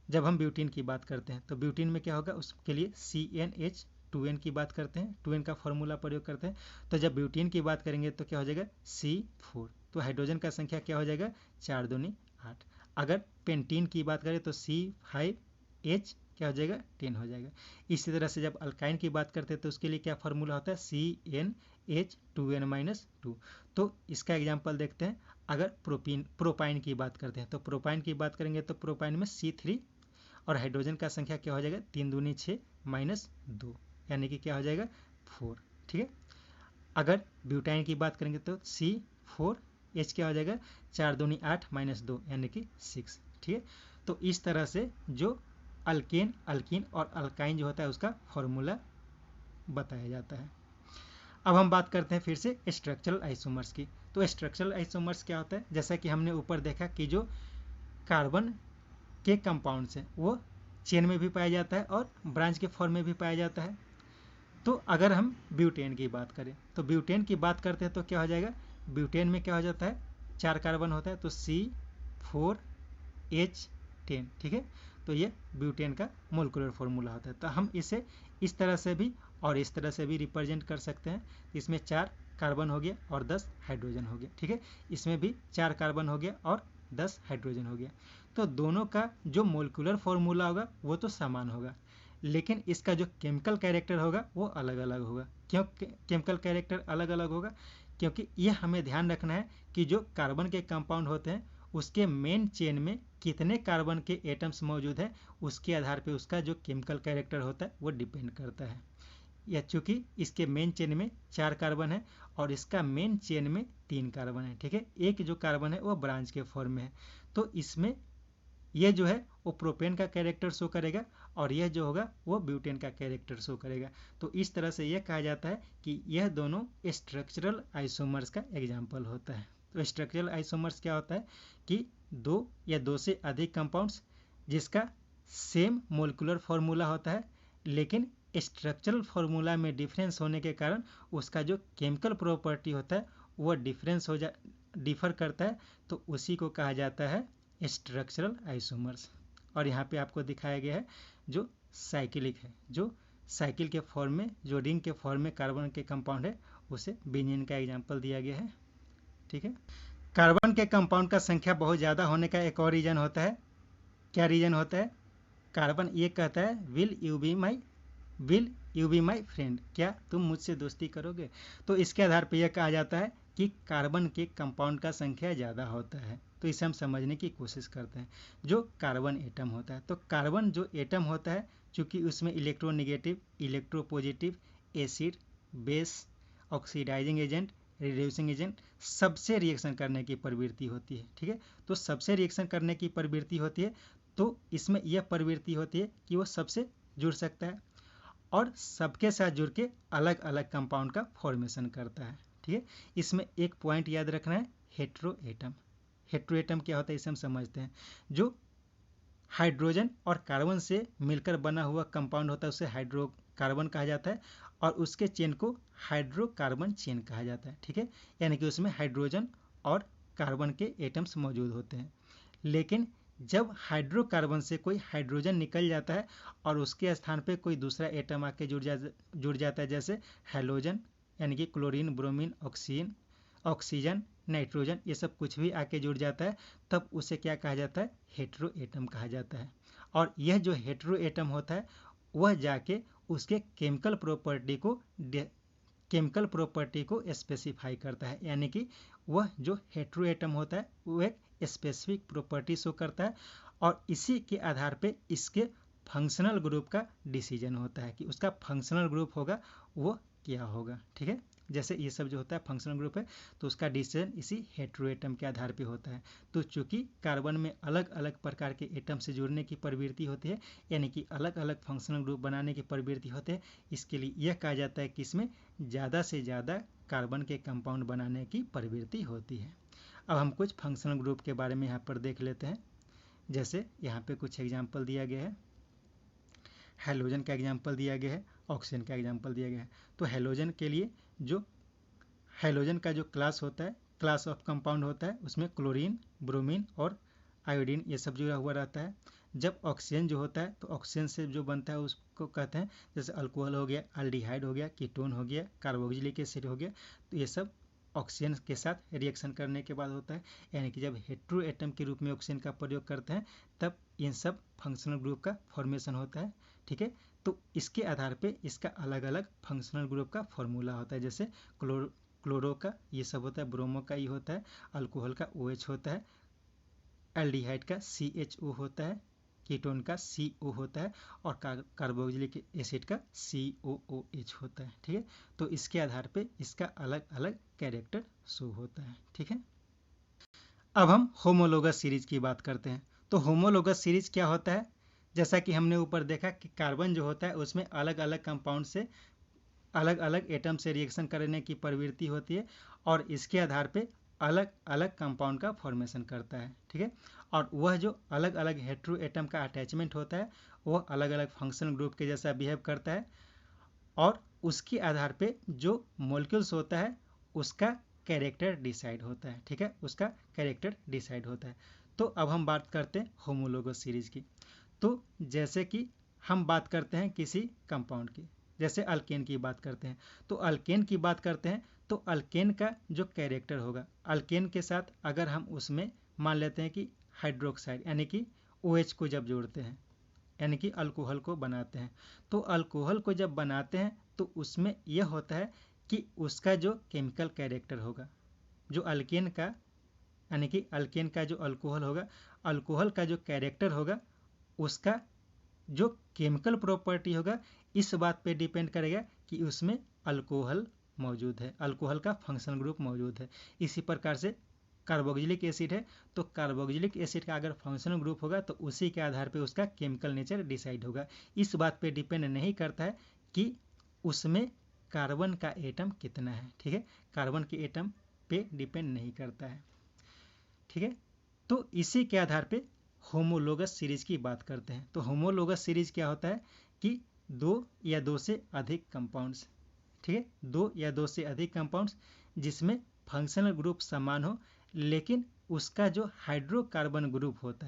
जब हम ब्यूटीन की बात करते हैं तो ब्यूटीन में क्या होगा, उसके लिए CnH2n की बात करते हैं, 2n का फॉर्मूला प्रयोग करते हैं। तो जब ब्यूटीन की बात करेंगे तो क्या हो जाएगा, C4, तो हाइड्रोजन का संख्या क्या हो जाएगा, 4 दूनी 8। अगर पेंटीन की बात करें तो C5H क्या हो जाएगा, 10 हो जाएगा। इसी तरह से जब अल्काइन की बात करते हैं तो उसके लिए क्या फॉर्मूला होता है, CnH2n-2। तो इसका एग्जाम्पल देखते हैं। अगर प्रोपाइन की बात करते हैं तो प्रोपाइन की बात करेंगे तो प्रोपाइन में C3 और हाइड्रोजन का संख्या क्या हो जाएगा, 3 दूनी 6 -2, यानी कि क्या हो जाएगा 4, ठीक है। अगर ब्यूटाइन की बात करेंगे तो C4H क्या हो जाएगा, 4 दूनी 8 -2, यानी कि 6, ठीक है। तो इस तरह से जो अल्केन अल्कीन और अल्काइन जो होता है उसका फॉर्मूला बताया जाता है। अब हम बात करते हैं फिर से स्ट्रक्चरल आइसोमर्स की। तो स्ट्रक्चरल आइसोमर्स क्या होता है, जैसा कि हमने ऊपर देखा कि जो कार्बन के कंपाउंड्स हैं वो चेन में भी पाया जाता है और ब्रांच के फॉर्म में भी पाया जाता है। तो अगर हम ब्यूटेन की बात करें तो ब्यूटेन की बात करते हैं तो क्या हो जाएगा, ब्यूटेन में क्या हो जाता है, 4 कार्बन होता है, तो C4H10, ठीक है। तो ये ब्यूटेन का मोलिकुलर फॉर्मूला होता है। तो हम इसे इस तरह से भी और इस तरह से भी रिप्रेजेंट कर सकते हैं। इसमें 4 कार्बन हो गया और 10 हाइड्रोजन हो गया, ठीक है। इसमें भी 4 कार्बन हो गया और 10 हाइड्रोजन हो गया। तो दोनों का जो मोलिकुलर फॉर्मूला होगा वो तो समान होगा, लेकिन इसका जो केमिकल कैरेक्टर होगा वो अलग अलग होगा। क्यों केमिकल कैरेक्टर अलग अलग होगा, क्योंकि ये हमें ध्यान रखना है कि जो कार्बन के कंपाउंड होते हैं उसके मेन चेन में कितने कार्बन के एटम्स मौजूद हैं, उसके आधार पे उसका जो केमिकल कैरेक्टर होता है वो डिपेंड करता है। या चूंकि इसके मेन चेन में 4 कार्बन है और इसका मेन चेन में 3 कार्बन है, ठीक है। एक जो कार्बन है वो ब्रांच के फॉर्म में है, तो इसमें यह जो है वो प्रोपेन का कैरेक्टर शो करेगा और यह जो होगा वो ब्यूटेन का कैरेक्टर शो करेगा। तो इस तरह से यह कहा जाता है कि यह दोनों स्ट्रक्चरल आइसोमर्स का एग्जाम्पल होता है। तो स्ट्रक्चरल आइसोमर्स क्या होता है कि 2 या 2 से अधिक कंपाउंड्स जिसका सेम मोलिकुलर फॉर्मूला होता है, लेकिन स्ट्रक्चरल फार्मूला में डिफरेंस होने के कारण उसका जो केमिकल प्रॉपर्टी होता है वो डिफर करता है, तो उसी को कहा जाता है स्ट्रक्चरल आइसोमर्स। और यहाँ पे आपको दिखाया गया है जो साइक्लिक है, जो साइकिल के फॉर्म में, जो रिंग के फॉर्म में कार्बन के कंपाउंड है, उसे बेंजीन का एग्जाम्पल दिया गया है, ठीक है। कार्बन के कंपाउंड का संख्या बहुत ज़्यादा होने का एक और रीजन होता है। क्या रीजन होता है, कार्बन ये कहता है will you be my friend, क्या तुम मुझसे दोस्ती करोगे। तो इसके आधार पर यह कहा जाता है कि कार्बन के कंपाउंड का संख्या ज़्यादा होता है। तो इसे हम समझने की कोशिश करते हैं। जो कार्बन एटम होता है, तो कार्बन जो एटम होता है चूँकि उसमें electronegative, electropositive, acid, base, oxidising agent, reducing agent सबसे रिएक्शन करने की प्रवृत्ति होती है, ठीक है। तो सबसे रिएक्शन करने की प्रवृत्ति होती है, तो इसमें यह प्रवृत्ति होती है कि वो सबसे जुड़ सकता है और सबके साथ जुड़ के अलग अलग कंपाउंड का फॉर्मेशन करता है, ठीक है। इसमें एक पॉइंट याद रखना है, हेट्रो एटम। हेट्रो एटम क्या होता है इसे हम समझते हैं। जो हाइड्रोजन और कार्बन से मिलकर बना हुआ कंपाउंड होता है उसे हाइड्रोकार्बन कहा जाता है, और उसके चेन को हाइड्रोकार्बन चेन कहा जाता है। ठीक है, यानी कि उसमें हाइड्रोजन और कार्बन के एटम्स मौजूद होते हैं। लेकिन जब हाइड्रोकार्बन से कोई हाइड्रोजन निकल जाता है और उसके स्थान पे कोई दूसरा एटम आके जुड़ जाता है, जैसे हैलोजन यानी कि क्लोरीन, ब्रोमीन, ऑक्सीजन, नाइट्रोजन, ये सब कुछ भी आके जुड़ जाता है, तब उसे क्या कहा जाता है, हेट्रो एटम कहा जाता है। और यह जो हेट्रो एटम होता है वह जाके उसके केमिकल प्रॉपर्टी को स्पेसिफाई करता है, यानी कि वह जो हेट्रो एटम होता है वो एक स्पेसिफिक प्रॉपर्टी शो करता है, और इसी के आधार पे इसके फंक्शनल ग्रुप का डिसीजन होता है कि उसका फंक्शनल ग्रुप होगा वो क्या होगा। ठीक है, जैसे ये सब जो होता है फंक्शनल ग्रुप है, तो उसका डिसीजन इसी हेट्रो एटम के आधार पे होता है। तो चूंकि कार्बन में अलग अलग प्रकार के एटम से जुड़ने की प्रवृत्ति होती है, यानी कि अलग अलग फंक्शनल ग्रुप बनाने की प्रवृत्ति होती है, इसके लिए यह कहा जाता है कि इसमें ज़्यादा से ज़्यादा कार्बन के कंपाउंड बनाने की प्रवृत्ति होती है। अब हम कुछ फंक्शनल ग्रुप के बारे में यहाँ पर देख लेते हैं। जैसे यहाँ पे कुछ एग्जाम्पल दिया गया है, हैलोजन का एग्जाम्पल दिया गया है, ऑक्सीजन का एग्जाम्पल दिया गया है। तो हैलोजन के लिए जो हैलोजन का जो क्लास होता है, क्लास ऑफ कंपाउंड होता है, उसमें क्लोरीन, ब्रोमीन और आयोडीन ये सब जुड़ा हुआ रहता है। जब ऑक्सीजन जो होता है तो ऑक्सीजन से जो बनता है उसको कहते हैं, जैसे अल्कोहल हो गया, अल्डिहाइड हो गया, कीटोन हो गया, कार्बोक्सिलिक एसिड हो गया, तो ये सब ऑक्सीजन के साथ रिएक्शन करने के बाद होता है। यानी कि जब हेट्रो एटम के रूप में ऑक्सीजन का प्रयोग करते हैं तब इन सब फंक्शनल ग्रुप का फॉर्मेशन होता है। ठीक है, तो इसके आधार पे इसका अलग अलग फंक्शनल ग्रुप का फॉर्मूला होता है। जैसे क्लोरो का ये सब होता है, ब्रोमो का ये होता है, अल्कोहल का OH होता है, एल्डिहाइड का CHO होता है, कीटोन का CO होता है, और कार्बोक्सिलिक एसिड का COOH होता है। ठीक है, तो इसके आधार पे इसका अलग अलग कैरेक्टर शो होता है। ठीक है, अब हम होमोलोगस सीरीज की बात करते हैं। तो होमोलोगस सीरीज क्या होता है, जैसा कि हमने ऊपर देखा कि कार्बन जो होता है उसमें अलग अलग कंपाउंड से अलग अलग एटम से रिएक्शन करने की प्रवृत्ति होती है, और इसके आधार पे अलग अलग कंपाउंड का फॉर्मेशन करता है। ठीक है, और वह जो अलग अलग हेट्रो एटम का अटैचमेंट होता है वह अलग अलग फंक्शनल ग्रुप के जैसा बिहेव करता है, और उसके आधार पे जो मॉलिक्यूल्स होता है उसका कैरेक्टर डिसाइड होता है। ठीक है, उसका कैरेक्टर डिसाइड होता है। तो अब हम बात करते हैं होमोलोगस सीरीज की। तो जैसे कि हम बात करते हैं किसी कंपाउंड की, जैसे अल्केन की बात करते हैं, तो अल्केन की बात करते हैं तो अल्केन का जो कैरेक्टर होगा, अल्केन के साथ अगर हम उसमें मान लेते हैं कि हाइड्रोक्साइड यानी कि OH को जब जोड़ते हैं, यानी कि अल्कोहल को बनाते हैं, तो अल्कोहल को जब बनाते हैं तो उसमें यह होता है कि उसका जो केमिकल कैरेक्टर होगा, जो अल्केन का यानी कि अल्केन का जो अल्कोहल होगा, अल्कोहल का जो कैरेक्टर होगा उसका जो केमिकल प्रॉपर्टी होगा इस बात पे डिपेंड करेगा कि उसमें अल्कोहल मौजूद है, अल्कोहल का फंक्शनल ग्रुप मौजूद है। इसी प्रकार से कार्बोक्सिलिक एसिड है, तो कार्बोक्सिलिक एसिड का अगर फंक्शनल ग्रुप होगा तो उसी के आधार पे उसका केमिकल नेचर डिसाइड होगा। इस बात पे डिपेंड नहीं करता है कि उसमें कार्बन का एटम कितना है। ठीक है, कार्बन के एटम पे डिपेंड नहीं करता है। ठीक है, तो इसी के आधार पे होमोलोगस सीरीज की बात करते हैं। तो होमोलोगस सीरीज क्या होता है कि दो या दो से अधिक कंपाउंड्स, ठीक है, दो या दो से अधिक कंपाउंड्स जिसमें फंक्शनल ग्रुप समान हो, लेकिन उसका जो हाइड्रोकार्बन ग्रुप होता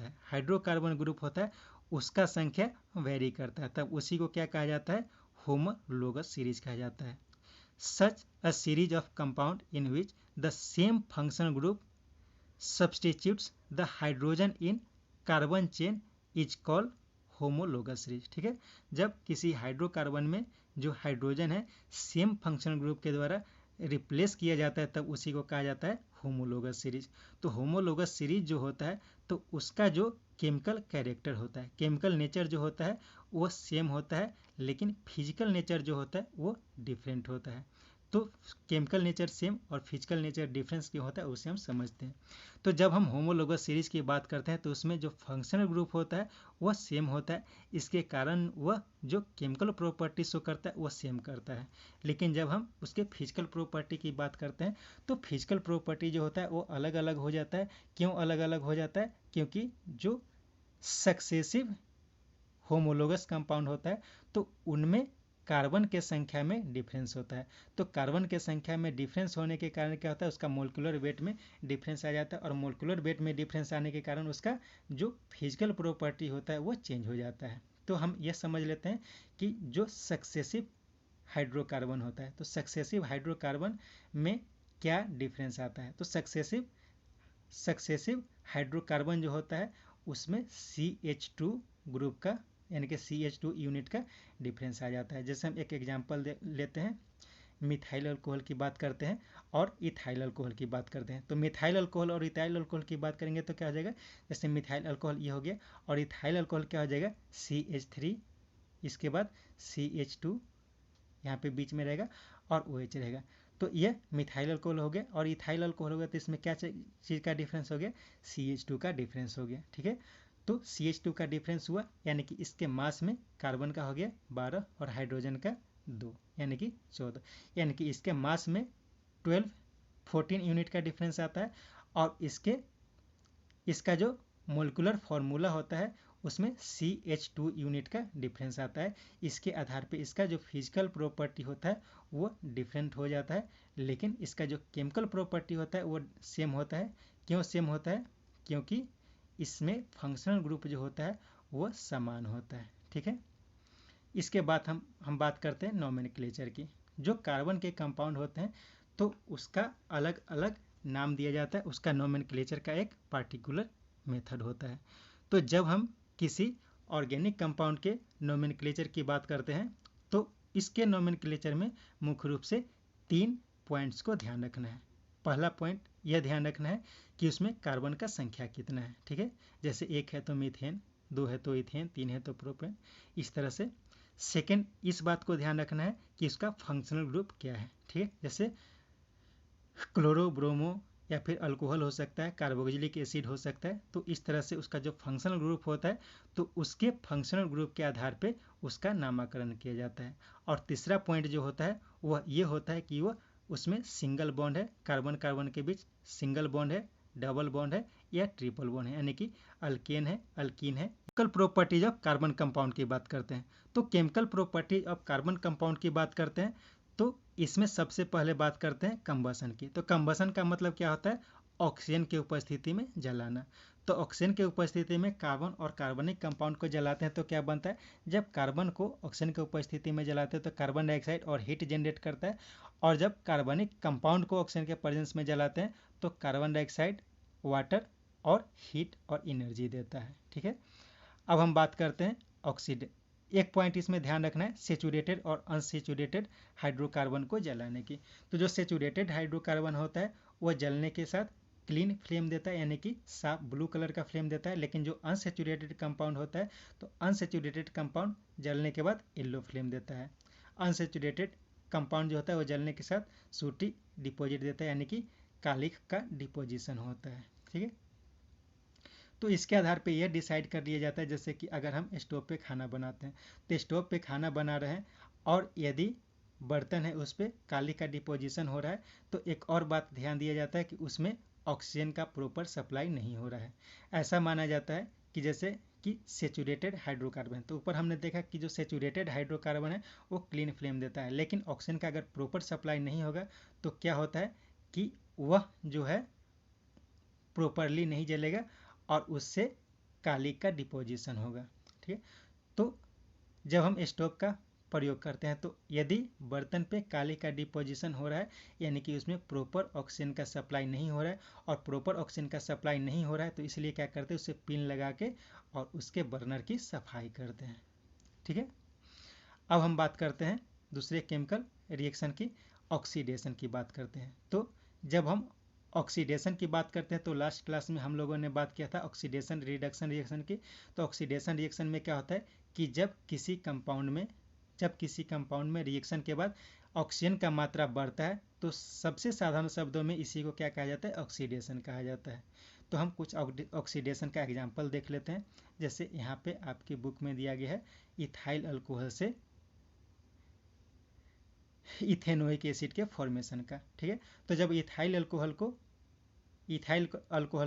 है उसका संख्या वेरी करता है, तब उसी को क्या कहा जाता है, होमोलोगस सीरीज कहा जाता है। Such a series of compound in which the same functional group substitutes the hydrogen in carbon chain is called homologous series. ठीक है, जब किसी हाइड्रोकार्बन में जो हाइड्रोजन है सेम फंक्शनल ग्रुप के द्वारा रिप्लेस किया जाता है तब उसी को कहा जाता है होमोलोगस सीरीज। तो होमोलोगस सीरीज जो होता है तो उसका जो केमिकल कैरेक्टर होता है, केमिकल नेचर जो होता है वो सेम होता है, लेकिन फिजिकल नेचर जो होता है वो डिफरेंट होता है। तो केमिकल नेचर सेम और फिजिकल नेचर डिफरेंस क्यों होता है उसे हम समझते हैं। तो जब हम होमोलोगस सीरीज की बात करते हैं तो उसमें जो फंक्शनल ग्रुप होता है वह सेम होता है, इसके कारण वह जो केमिकल प्रॉपर्टी शो करता है वह सेम करता है। लेकिन जब हम उसके फिजिकल प्रॉपर्टी की बात करते हैं तो फिजिकल प्रॉपर्टी जो होता है वो अलग अलग हो जाता है। क्यों अलग अलग हो जाता है? क्योंकि जो सक्सेसिव होमोलोगस कंपाउंड होता है तो उनमें कार्बन के संख्या में डिफरेंस होता है। तो कार्बन के संख्या में डिफरेंस होने के कारण क्या होता है, उसका मोलिकुलर वेट में डिफरेंस आ जाता है, और मोलिकुलर वेट में डिफरेंस आने के कारण उसका जो फिजिकल प्रॉपर्टी होता है वो चेंज हो जाता है। तो हम यह समझ लेते हैं कि जो सक्सेसिव हाइड्रोकार्बन होता है तो सक्सेसिव हाइड्रोकार्बन में क्या डिफरेंस आता है। तो सक्सेसिव हाइड्रोकार्बन जो होता है उसमें CH2 ग्रुप का यानी कि CH2 यूनिट का डिफरेंस आ जाता है। जैसे हम एक एग्जांपल लेते हैं, मिथाइल अल्कोहल की बात करते हैं और इथाइल अल्कोहल की बात करते हैं। तो मिथाइल अल्कोहल और इथाइल अल्कोहल की बात करेंगे तो क्या हो जाएगा, जैसे मिथाइल अल्कोहल ये हो गया और इथाइल अल्कोहल क्या हो जाएगा CH3, इसके बाद CH2 यहाँ पे बीच में रहेगा और OH रहेगा। तो ये मिथाइल अल्कोहल हो गया और इथाइल अल्कोहल हो गया, तो इसमें क्या चीज़ का डिफरेंस हो गया, CH2 का डिफरेंस हो गया। ठीक है, तो CH2 का डिफरेंस हुआ यानी कि इसके मास में कार्बन का हो गया 12 और हाइड्रोजन का 2 यानी कि 14, यानी कि इसके मास में 14 यूनिट का डिफरेंस आता है और इसका जो मोलिकुलर फार्मूला होता है उसमें CH2 यूनिट का डिफरेंस आता है। इसके आधार पे इसका जो फिजिकल प्रॉपर्टी होता है वो डिफरेंट हो जाता है, लेकिन इसका जो केमिकल प्रॉपर्टी होता है वो सेम होता है। क्यों सेम होता है? क्योंकि इसमें फंक्शनल ग्रुप जो होता है वो समान होता है। ठीक है, इसके बाद हम बात करते हैं नोमेनक्लेचर की। जो कार्बन के कंपाउंड होते हैं तो उसका अलग अलग नाम दिया जाता है, उसका नोमेनक्लेचर का एक पार्टिकुलर मेथड होता है। तो जब हम किसी ऑर्गेनिक कंपाउंड के नोमेनक्लेचर की बात करते हैं तो इसके नोमेनक्लेचर में मुख्य रूप से 3 पॉइंट्स को ध्यान रखना है। पहला पॉइंट यह ध्यान रखना है कि उसमें कार्बन का संख्या कितना है। ठीक है, जैसे 1 है तो मीथेन, 2 है तो इथेन, 3 है तो प्रोपेन, इस तरह से। सेकेंड, इस बात को ध्यान रखना है कि इसका फंक्शनल ग्रुप क्या है। ठीक है, जैसे क्लोरो ब्रोमो या फिर अल्कोहल हो सकता है, कार्बोक्सिलिक एसिड हो सकता है। तो इस तरह से उसका जो फंक्शनल ग्रुप होता है तो उसके फंक्शनल ग्रुप के आधार पे उसका नामकरण किया जाता है। और तीसरा पॉइंट जो होता है वह ये होता है कि वह उसमें सिंगल बॉन्ड है, कार्बन कार्बन के बीच सिंगल बॉन्ड है, डबल बॉन्ड है या ट्रिपल बॉन्ड है, यानी कि अल्केन है, अल्कीन है। Chemical properties of carbon compound की बात करते हैं तो chemical properties of carbon compound की बात करते हैं तो इसमें सबसे पहले बात करते हैं कंबसन की। तो कंबसन का मतलब क्या होता है, ऑक्सीजन की उपस्थिति में जलाना। तो ऑक्सीजन की उपस्थिति में कार्बन और कार्बनिक कंपाउंड को जलाते हैं तो क्या बनता है, जब कार्बन को ऑक्सीजन की उपस्थिति में जलाते हैं तो कार्बन डाइऑक्साइड और हीट जनरेट करता है, और जब कार्बनिक कंपाउंड को ऑक्सीजन के प्रेजेंस में जलाते हैं तो कार्बन डाइऑक्साइड, वाटर और हीट और एनर्जी देता है। ठीक है, अब हम बात करते हैं ऑक्सीडेशन। एक पॉइंट इसमें ध्यान रखना है सेचुरेटेड और अनसेचुरेटेड हाइड्रोकार्बन को जलाने की। तो जो सेचुरेटेड हाइड्रोकार्बन होता है वह जलने के साथ क्लीन फ्लेम देता है, यानी कि साफ ब्लू कलर का फ्लेम देता है। लेकिन जो अनसेचुरेटेड कंपाउंड होता है तो अनसेचुरेटेड कंपाउंड जलने के बाद येलो फ्लेम देता है। अनसेचुरेटेड कंपाउंड जो होता है वो जलने के साथ सूटी डिपोजिट देता है, यानी कि कालिक का डिपोजिशन होता है। ठीक है, तो इसके आधार पे यह डिसाइड कर लिया जाता है, जैसे कि अगर हम स्टोव पे खाना बनाते हैं तो स्टोव पे खाना बना रहे हैं और यदि बर्तन है उस पर काली का डिपोजिशन हो रहा है तो एक और बात ध्यान दिया जाता है कि उसमें ऑक्सीजन का प्रॉपर सप्लाई नहीं हो रहा है। ऐसा माना जाता है कि जैसे कि सेचुरेटेड हाइड्रोकार्बन, तो ऊपर हमने देखा कि जो सेचुरेटेड हाइड्रोकार्बन है वो क्लीन फ्लेम देता है, लेकिन ऑक्सीजन का अगर प्रॉपर सप्लाई नहीं होगा तो क्या होता है कि वह जो है प्रॉपरली नहीं जलेगा और उससे काली का डिपोजिशन होगा। ठीक है, तो जब हम स्टोव का प्रयोग करते हैं तो यदि बर्तन पे काली का डिपोजिशन हो रहा है यानी कि उसमें प्रॉपर ऑक्सीजन का सप्लाई नहीं हो रहा है, और प्रॉपर ऑक्सीजन का सप्लाई नहीं हो रहा है तो इसलिए क्या करते हैं, उसे पिन लगा के और उसके बर्नर की सफाई करते हैं। ठीक है, अब हम बात करते हैं दूसरे केमिकल रिएक्शन की, ऑक्सीडेशन की बात करते हैं। तो जब हम ऑक्सीडेशन की बात करते हैं तो लास्ट क्लास में हम लोगों ने बात किया था ऑक्सीडेशन रिडक्शन रिएक्शन की। तो ऑक्सीडेशन रिएक्शन में क्या होता है कि जब किसी कंपाउंड में रिएक्शन के बाद ऑक्सीजन का मात्रा बढ़ता है तो सबसे साधारण शब्दों में इसी को क्या कहा जाता है, ऑक्सीडेशन कहा जाता है। तो हम कुछ ऑक्सीडेशन का एग्जाम्पल देख लेते हैं। जैसे यहाँ पे आपकी बुक में दिया गया है इथाइल अल्कोहल से इथेनोइक एसिड के फॉर्मेशन का। ठीक है, तो जब इथाइल अल्कोहल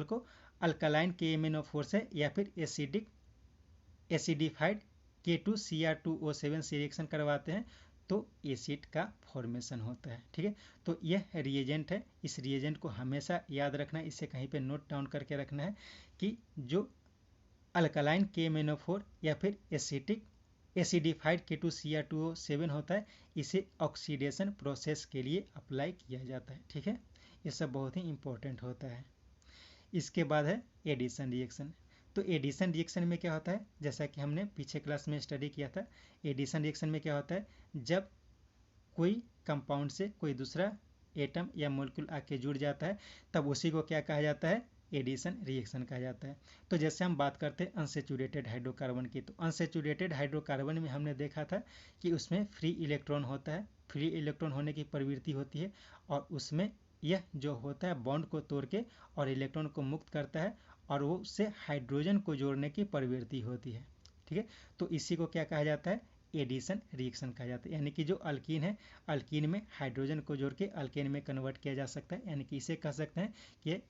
को अल्कलाइन KMnO4 से या फिर एसिडिफाइड K2Cr2O7 से रिएक्शन करवाते हैं तो एसिड का फॉर्मेशन होता है। ठीक है, तो यह रिएजेंट है। इस रिएजेंट को हमेशा याद रखना है, इसे कहीं पे नोट डाउन करके रखना है कि जो अल्कलाइन KMnO4 या फिर एसिडिफाइड K2Cr2O7 होता है, इसे ऑक्सीडेशन प्रोसेस के लिए अप्लाई किया जाता है। ठीक है, ये सब बहुत ही इंपॉर्टेंट होता है। इसके बाद है एडिशन रिएक्शन। तो एडिशन रिएक्शन में क्या होता है, जैसा कि हमने पीछे क्लास में स्टडी किया था, एडिशन रिएक्शन में क्या होता है, जब कोई कंपाउंड से कोई दूसरा एटम या मोलिक्यूल आके जुड़ जाता है तब उसी को क्या कहा जाता है, एडिशन रिएक्शन कहा जाता है। तो जैसे हम बात करते हैं अनसेचुरेटेड हाइड्रोकार्बन की, तो अनसेचुरेटेड हाइड्रोकार्बन में हमने देखा था कि उसमें फ्री इलेक्ट्रॉन होता है, फ्री इलेक्ट्रॉन होने की प्रवृत्ति होती है और उसमें यह जो होता है बॉन्ड को तोड़ के और इलेक्ट्रॉन को मुक्त करता है और वो उससे हाइड्रोजन को जोड़ने की प्रवृत्ति होती है। ठीक है, तो इसी को क्या कहा जाता है, एडिशन रिएक्शन कहा जाता है। यानी कि जो अल्कीन है, अल्कीन में हाइड्रोजन को जोड़ के अल्केन में कन्वर्ट किया जा सकता है, यानी कि इसे कह सकते हैं कि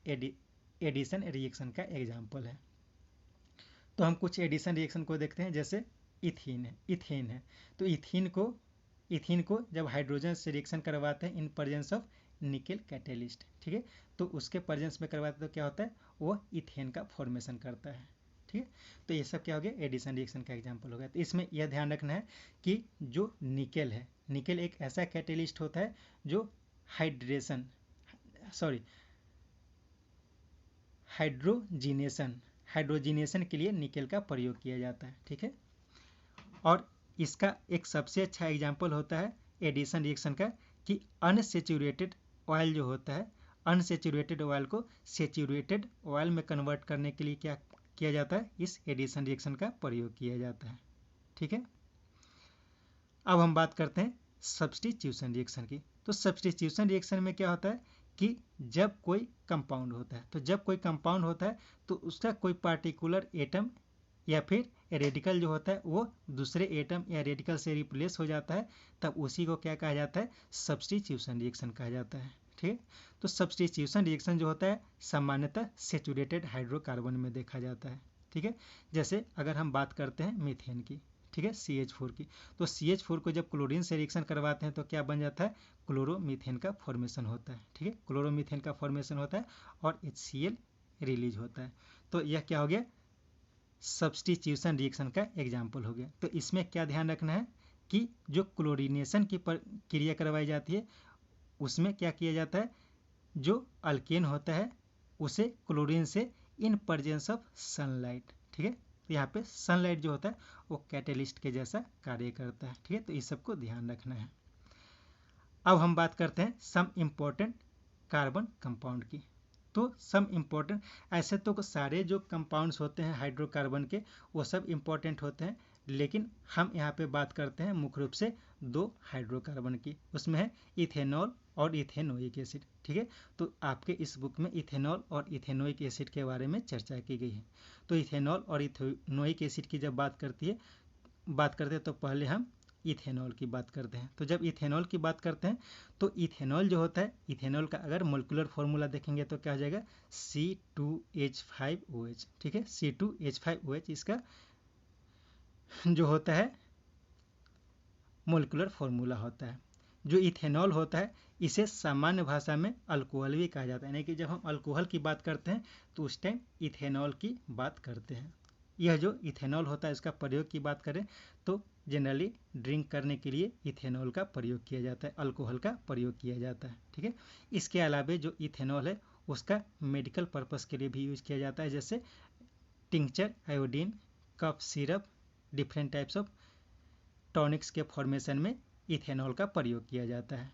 एडिशन रिएक्शन का एग्जाम्पल है। तो हम कुछ एडिशन रिएक्शन को देखते हैं। जैसे इथेन है, तो इथीन को जब हाइड्रोजन से रिएक्शन करवाते हैं in presence of nickel catalyst, ठीक है, तो उसके प्रेजेंस में करवाते तो क्या होता है, वो इथेन का फॉर्मेशन करता है। ठीक है, तो ये सब क्या हो गया, एडिशन रिएक्शन का एग्जाम्पल हो गया। तो इसमें यह ध्यान रखना है कि जो निकेल है, निकेल एक ऐसा कैटेलिस्ट होता है जो हाइड्रोजिनेशन के लिए निकेल का प्रयोग किया जाता है। ठीक है, और इसका एक सबसे अच्छा एग्जाम्पल होता है एडिशन रिएक्शन का कि अनसेचुरेटेड ऑयल जो होता है, अनसेचुरेटेड ऑयल को सेचुरेटेड ऑयल में कन्वर्ट करने के लिए क्या किया जाता है, इस एडिशन रिएक्शन का प्रयोग किया जाता है। ठीक है, अब हम बात करते हैं सब्स्टिट्यूशन रिएक्शन की। तो सब्स्टिट्यूशन रिएक्शन में क्या होता है कि जब कोई कंपाउंड होता है तो उसका कोई पार्टिकुलर एटम या फिर रेडिकल जो होता है वो दूसरे एटम या रेडिकल से रिप्लेस हो जाता है, तब उसी को क्या कहा जाता है, सब्स्टिट्यूशन रिएक्शन कहा जाता है। ठीक है, तो सब्स्टिट्यूशन रिएक्शन जो होता है सामान्यतः सेचुरेटेड हाइड्रोकार्बन में देखा जाता है। ठीक है, जैसे अगर हम बात करते हैं मीथेन की, ठीक है, CH4 की, तो CH4 को जब क्लोरीन से रिएक्शन करवाते हैं तो क्या बन जाता है, क्लोरोमीथेन का फॉर्मेशन होता है। ठीक है, क्लोरोमीथेन का फॉर्मेशन होता है और HCl रिलीज होता है। तो यह क्या हो गया, सब्स्टिट्यूशन रिएक्शन का एग्जाम्पल हो गया। तो इसमें क्या ध्यान रखना है कि जो क्लोरीनेशन की क्रिया करवाई जाती है उसमें क्या किया जाता है, जो अल्केन होता है उसे क्लोरीन से इन प्रेजेंस ऑफ सनलाइट, ठीक है, तो यहाँ पे सनलाइट जो होता है वो कैटेलिस्ट के जैसा कार्य करता है। ठीक है, तो इस सबको ध्यान रखना है। अब हम बात करते हैं सम इम्पोर्टेंट कार्बन कंपाउंड की। तो सम इम्पोर्टेंट, ऐसे तो सारे जो कंपाउंड्स होते हैं हाइड्रोकार्बन के वो सब इम्पोर्टेंट होते हैं, लेकिन हम यहाँ पे बात करते हैं मुख्य रूप से दो हाइड्रोकार्बन की, उसमें है इथेनॉल और इथेनोइक एसिड। ठीक है, तो आपके इस बुक में इथेनॉल और इथेनोइक एसिड के बारे में चर्चा की गई है। तो इथेनॉल और इथेनोइक एसिड की जब बात करते हैं तो पहले हम इथेनॉल की बात करते हैं। तो जब इथेनॉल की बात करते हैं तो इथेनॉल जो होता है, इथेनॉल का अगर मोलिकुलर फॉर्मूला देखेंगे तो क्या हो जाएगा, C2H5OH। ठीक है, C2H5OH इसका जो होता है मोलिकुलर फॉर्मूला होता है। जो इथेनॉल होता है इसे सामान्य भाषा में अल्कोहल भी कहा जाता है, यानी कि जब हम अल्कोहल की बात करते हैं तो उस टाइम इथेनॉल की बात करते हैं। यह जो इथेनॉल होता है इसका प्रयोग की बात करें तो जनरली ड्रिंक करने के लिए इथेनॉल का प्रयोग किया जाता है, अल्कोहल का प्रयोग किया जाता है। ठीक है, इसके अलावा जो इथेनॉल है उसका मेडिकल पर्पस के लिए भी यूज किया जाता है, जैसे tincture, iodine, cough syrup, different types of tonics के फॉर्मेशन में इथेनॉल का प्रयोग किया जाता है।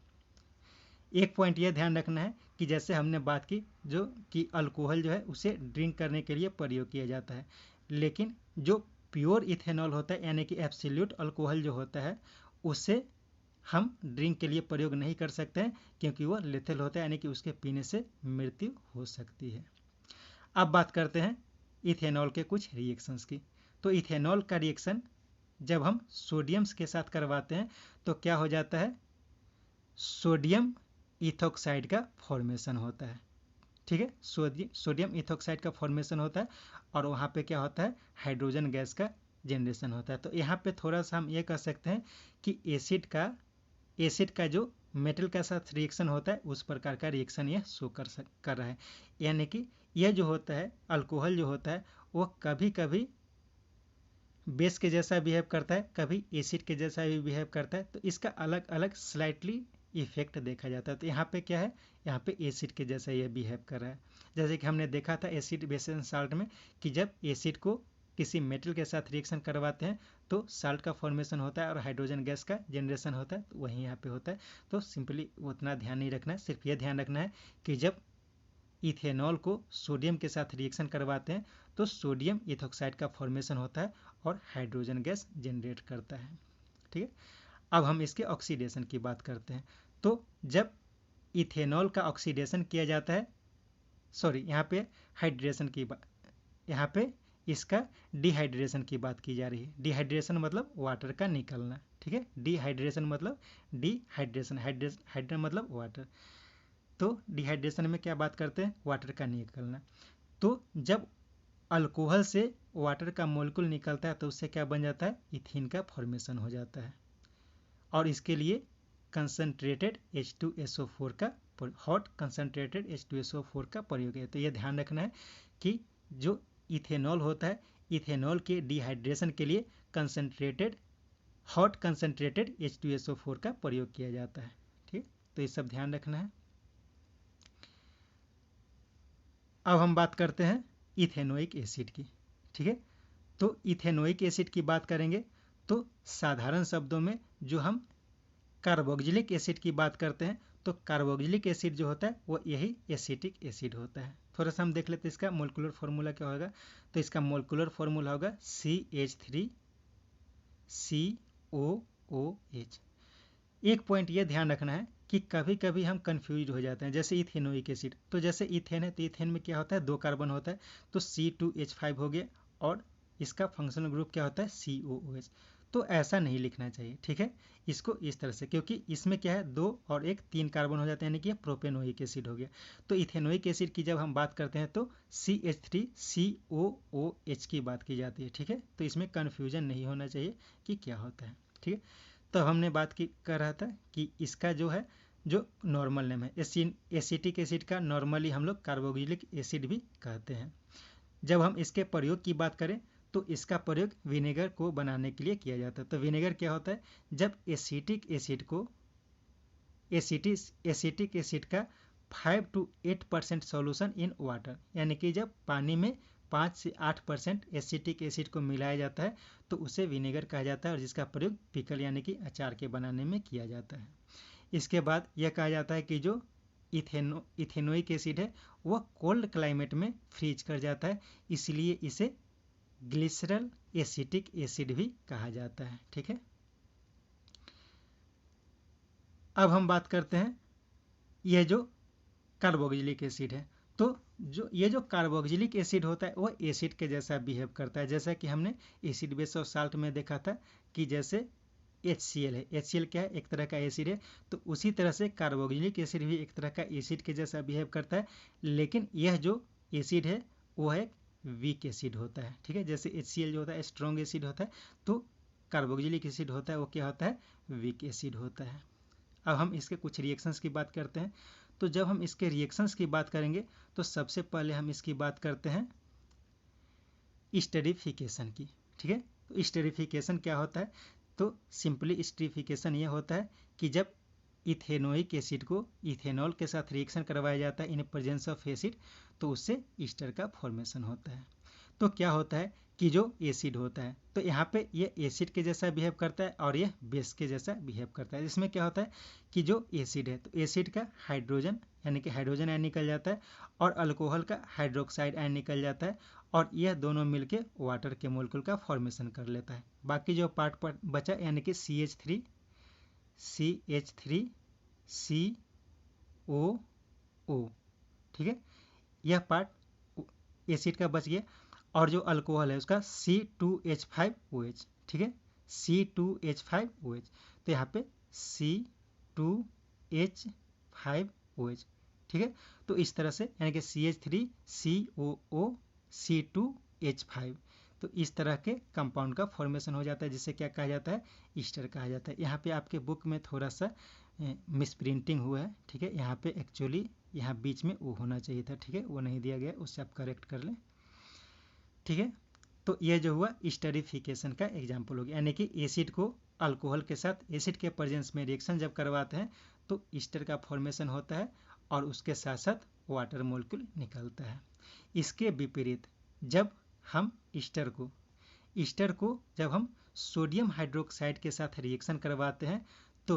एक पॉइंट यह ध्यान रखना है कि जैसे हमने बात की जो कि अल्कोहल जो है उसे ड्रिंक करने के लिए प्रयोग किया जाता है, लेकिन जो प्योर इथेनॉल होता है यानी कि एब्सोल्यूट अल्कोहल जो होता है उसे हम ड्रिंक के लिए प्रयोग नहीं कर सकते हैं क्योंकि वो लेथल होता है, यानी कि उसके पीने से मृत्यु हो सकती है। अब बात करते हैं इथेनॉल के कुछ रिएक्शंस की। तो इथेनॉल का रिएक्शन जब हम सोडियम के साथ करवाते हैं तो क्या हो जाता है, सोडियम इथोक्साइड का फॉर्मेशन होता है। ठीक है, सोडियम इथोक्साइड का फॉर्मेशन होता है और वहाँ पे क्या होता है, हाइड्रोजन गैस का जनरेशन होता है। तो यहाँ पे थोड़ा सा हम ये कह सकते हैं कि एसिड का जो मेटल के साथ रिएक्शन होता है उस प्रकार का रिएक्शन यह शो कर रहा है। यानी कि यह जो होता है अल्कोहल जो होता है वो कभी कभी बेस के जैसा बिहेव करता है, कभी एसिड के जैसा भी बिहेव करता है। तो इसका अलग अलग स्लाइटली इफेक्ट देखा जाता है। तो यहाँ पे क्या है, यहाँ पे एसिड के जैसा ये बिहेव कर रहा है। जैसे कि हमने देखा था एसिड बेस एंड साल्ट में कि जब एसिड को किसी मेटल के साथ रिएक्शन करवाते हैं तो साल्ट का फॉर्मेशन होता है और हाइड्रोजन गैस का जनरेशन होता है। तो वहीं यहाँ पे होता है। तो सिंपली उतना ध्यान नहीं रखना है, सिर्फ ये ध्यान रखना है कि जब इथेनॉल को सोडियम के साथ रिएक्शन करवाते हैं तो सोडियम इथोक्साइड का फॉर्मेशन होता है और हाइड्रोजन गैस जनरेट करता है। ठीक है, अब हम इसके ऑक्सीडेशन की बात करते हैं। तो जब इथेनॉल का ऑक्सीडेशन किया जाता है, सॉरी यहाँ पे हाइड्रेशन की बात, यहाँ पे इसका डिहाइड्रेशन की बात की जा रही है। डिहाइड्रेशन मतलब वाटर का निकलना। ठीक है, डिहाइड्रेशन मतलब डिहाइड्रेशन, हाइड्रेशन मतलब वाटर। तो डिहाइड्रेशन में क्या बात करते हैं, वाटर का निकलना। तो जब अल्कोहल से वाटर का मोलिक्यूल निकलता है तो उससे क्या बन जाता है, इथीन का फॉर्मेशन हो जाता है और इसके लिए कंसनट्रेटेड H2SO4 का, हॉट कंसनट्रेटेड H2SO4 का प्रयोग है। तो यह ध्यान रखना है कि जो इथेनॉल होता है, इथेनॉल के डिहाइड्रेशन के लिए हॉट कंसनट्रेटेड H2SO4 का प्रयोग किया जाता है। ठीक, तो ये सब ध्यान रखना है। अब हम बात करते हैं इथेनोइक एसिड की। ठीक है, तो इथेनोइक एसिड की बात करेंगे तो साधारण शब्दों में जो हम कार्बोक्जिलिक एसिड की बात करते हैं तो कार्बोक्जिलिक एसिड जो होता है वो यही एसिटिक एसिड होता है। थोड़ा सा हम देख लेते हैं इसका मोलिकुलर फॉर्मूला क्या होगा। तो इसका मोलिकुलर फॉर्मूला होगा CH3COOH। एक पॉइंट ये ध्यान रखना है कि कभी कभी हम कंफ्यूज हो जाते हैं, जैसे इथेनोइक एसिड, तो जैसे इथेन है तो इथेन में क्या होता है, 2 कार्बन होता है तो C2H5 हो गया और इसका फंक्शनल ग्रुप क्या होता है, COOH। तो ऐसा नहीं लिखना चाहिए। ठीक है, इसको इस तरह से, क्योंकि इसमें क्या है 2 और 1 3 कार्बन हो जाते हैं, यानी कि प्रोपेनोइक एसिड हो गया। तो इथेनोइक एसिड की जब हम बात करते हैं तो CH3COOH की बात की जाती है। ठीक है, तो इसमें कन्फ्यूजन नहीं होना चाहिए कि क्या होता है। ठीक है, तो हमने बात की कर रहा था कि इसका जो है जो नॉर्मल नेम है एसिटिक एसिड का नॉर्मली हम लोग कार्बोक्जिलिक एसिड भी कहते हैं। जब हम इसके प्रयोग की बात करें तो इसका प्रयोग विनेगर को बनाने के लिए किया जाता है। तो विनेगर क्या होता है, जब एसिटिक एसिड का 5 to 8% सॉल्यूशन इन वाटर, यानी कि जब पानी में 5 से 8% एसिटिक एसिड को मिलाया जाता है तो उसे विनेगर कहा जाता है और जिसका प्रयोग पिकल यानी कि अचार के बनाने में किया जाता है। इसके बाद यह कहा जाता है कि जो इथेनोइक एसिड है वह कोल्ड क्लाइमेट में फ्रीज कर जाता है, इसलिए इसे ग्लिसरल एसिटिक एसिड भी कहा जाता है। ठीक है, अब हम बात करते हैं यह जो कार्बोक्जिलिक एसिड है। तो ये जो कार्बोक्जिलिक एसिड होता है वो एसिड के जैसा बिहेव करता है, जैसा कि हमने एसिड बेस और साल्ट में देखा था कि जैसे HCl है, HCl क्या है, एक तरह का एसिड है। तो उसी तरह से कार्बोक्जिलिक एसिड भी एक तरह का एसिड के जैसा बिहेव करता है, लेकिन यह जो एसिड है वो है वीक एसिड होता है। ठीक है, जैसे HCl जो होता है स्ट्रॉन्ग एसिड होता है तो कार्बोक्जिलिक एसिड होता है वो क्या होता है, वीक एसिड होता है। अब हम इसके कुछ रिएक्शंस की बात करते हैं। तो जब हम इसके रिएक्शंस की बात करेंगे तो सबसे पहले हम इसकी बात करते हैं स्टेरिफिकेशन की। ठीक है, तो स्टेरिफिकेशन क्या होता है, तो सिंपली स्टेरिफिकेशन ये होता है कि जब इथेनोइक एसिड को इथेनॉल के साथ रिएक्शन करवाया जाता है इन प्रेजेंस ऑफ एसिड तो उससे ईस्टर का फॉर्मेशन होता है। तो क्या होता है कि जो एसिड होता है तो यहाँ पे ये एसिड के जैसा बिहेव करता है और ये बेस के जैसा बिहेव करता है। इसमें क्या होता है कि जो एसिड है तो एसिड का हाइड्रोजन यानी कि हाइड्रोजन आयन निकल जाता है और अल्कोहल का हाइड्रोक्साइड आयन निकल जाता है और यह दोनों मिलके वाटर के मोलिक्यूल का फॉर्मेशन कर लेता है। बाकी जो पार्ट बचा यानी कि CH3 CH3COO, ठीक है, यह पार्ट एसिड का बच गया। और जो अल्कोहल है उसका C2H5OH, ठीक है, C2H5OH, तो यहाँ पे C2H5OH, ठीक है। तो इस तरह से यानी कि CH3COO C2H5, तो इस तरह के कंपाउंड का फॉर्मेशन हो जाता है, जिसे क्या कहा जाता है, ईस्टर कहा जाता है। यहाँ पे आपके बुक में थोड़ा सा मिस प्रिंटिंग हुआ है, ठीक है, यहाँ पे एक्चुअली यहाँ बीच में वो होना चाहिए था, ठीक है, वो नहीं दिया गया, उससे आप करेक्ट कर लें, ठीक है। तो ये जो हुआ स्टरीफिकेशन का एग्जाम्पल हो गया, यानी कि एसिड को अल्कोहल के साथ एसिड के प्रेजेंस में रिएक्शन जब करवाते हैं तो ईस्टर का फॉर्मेशन होता है और उसके साथ साथ वाटर मोलिक्यूल निकलता है। इसके विपरीत जब हम ईस्टर को जब हम सोडियम हाइड्रोक्साइड के साथ रिएक्शन करवाते हैं तो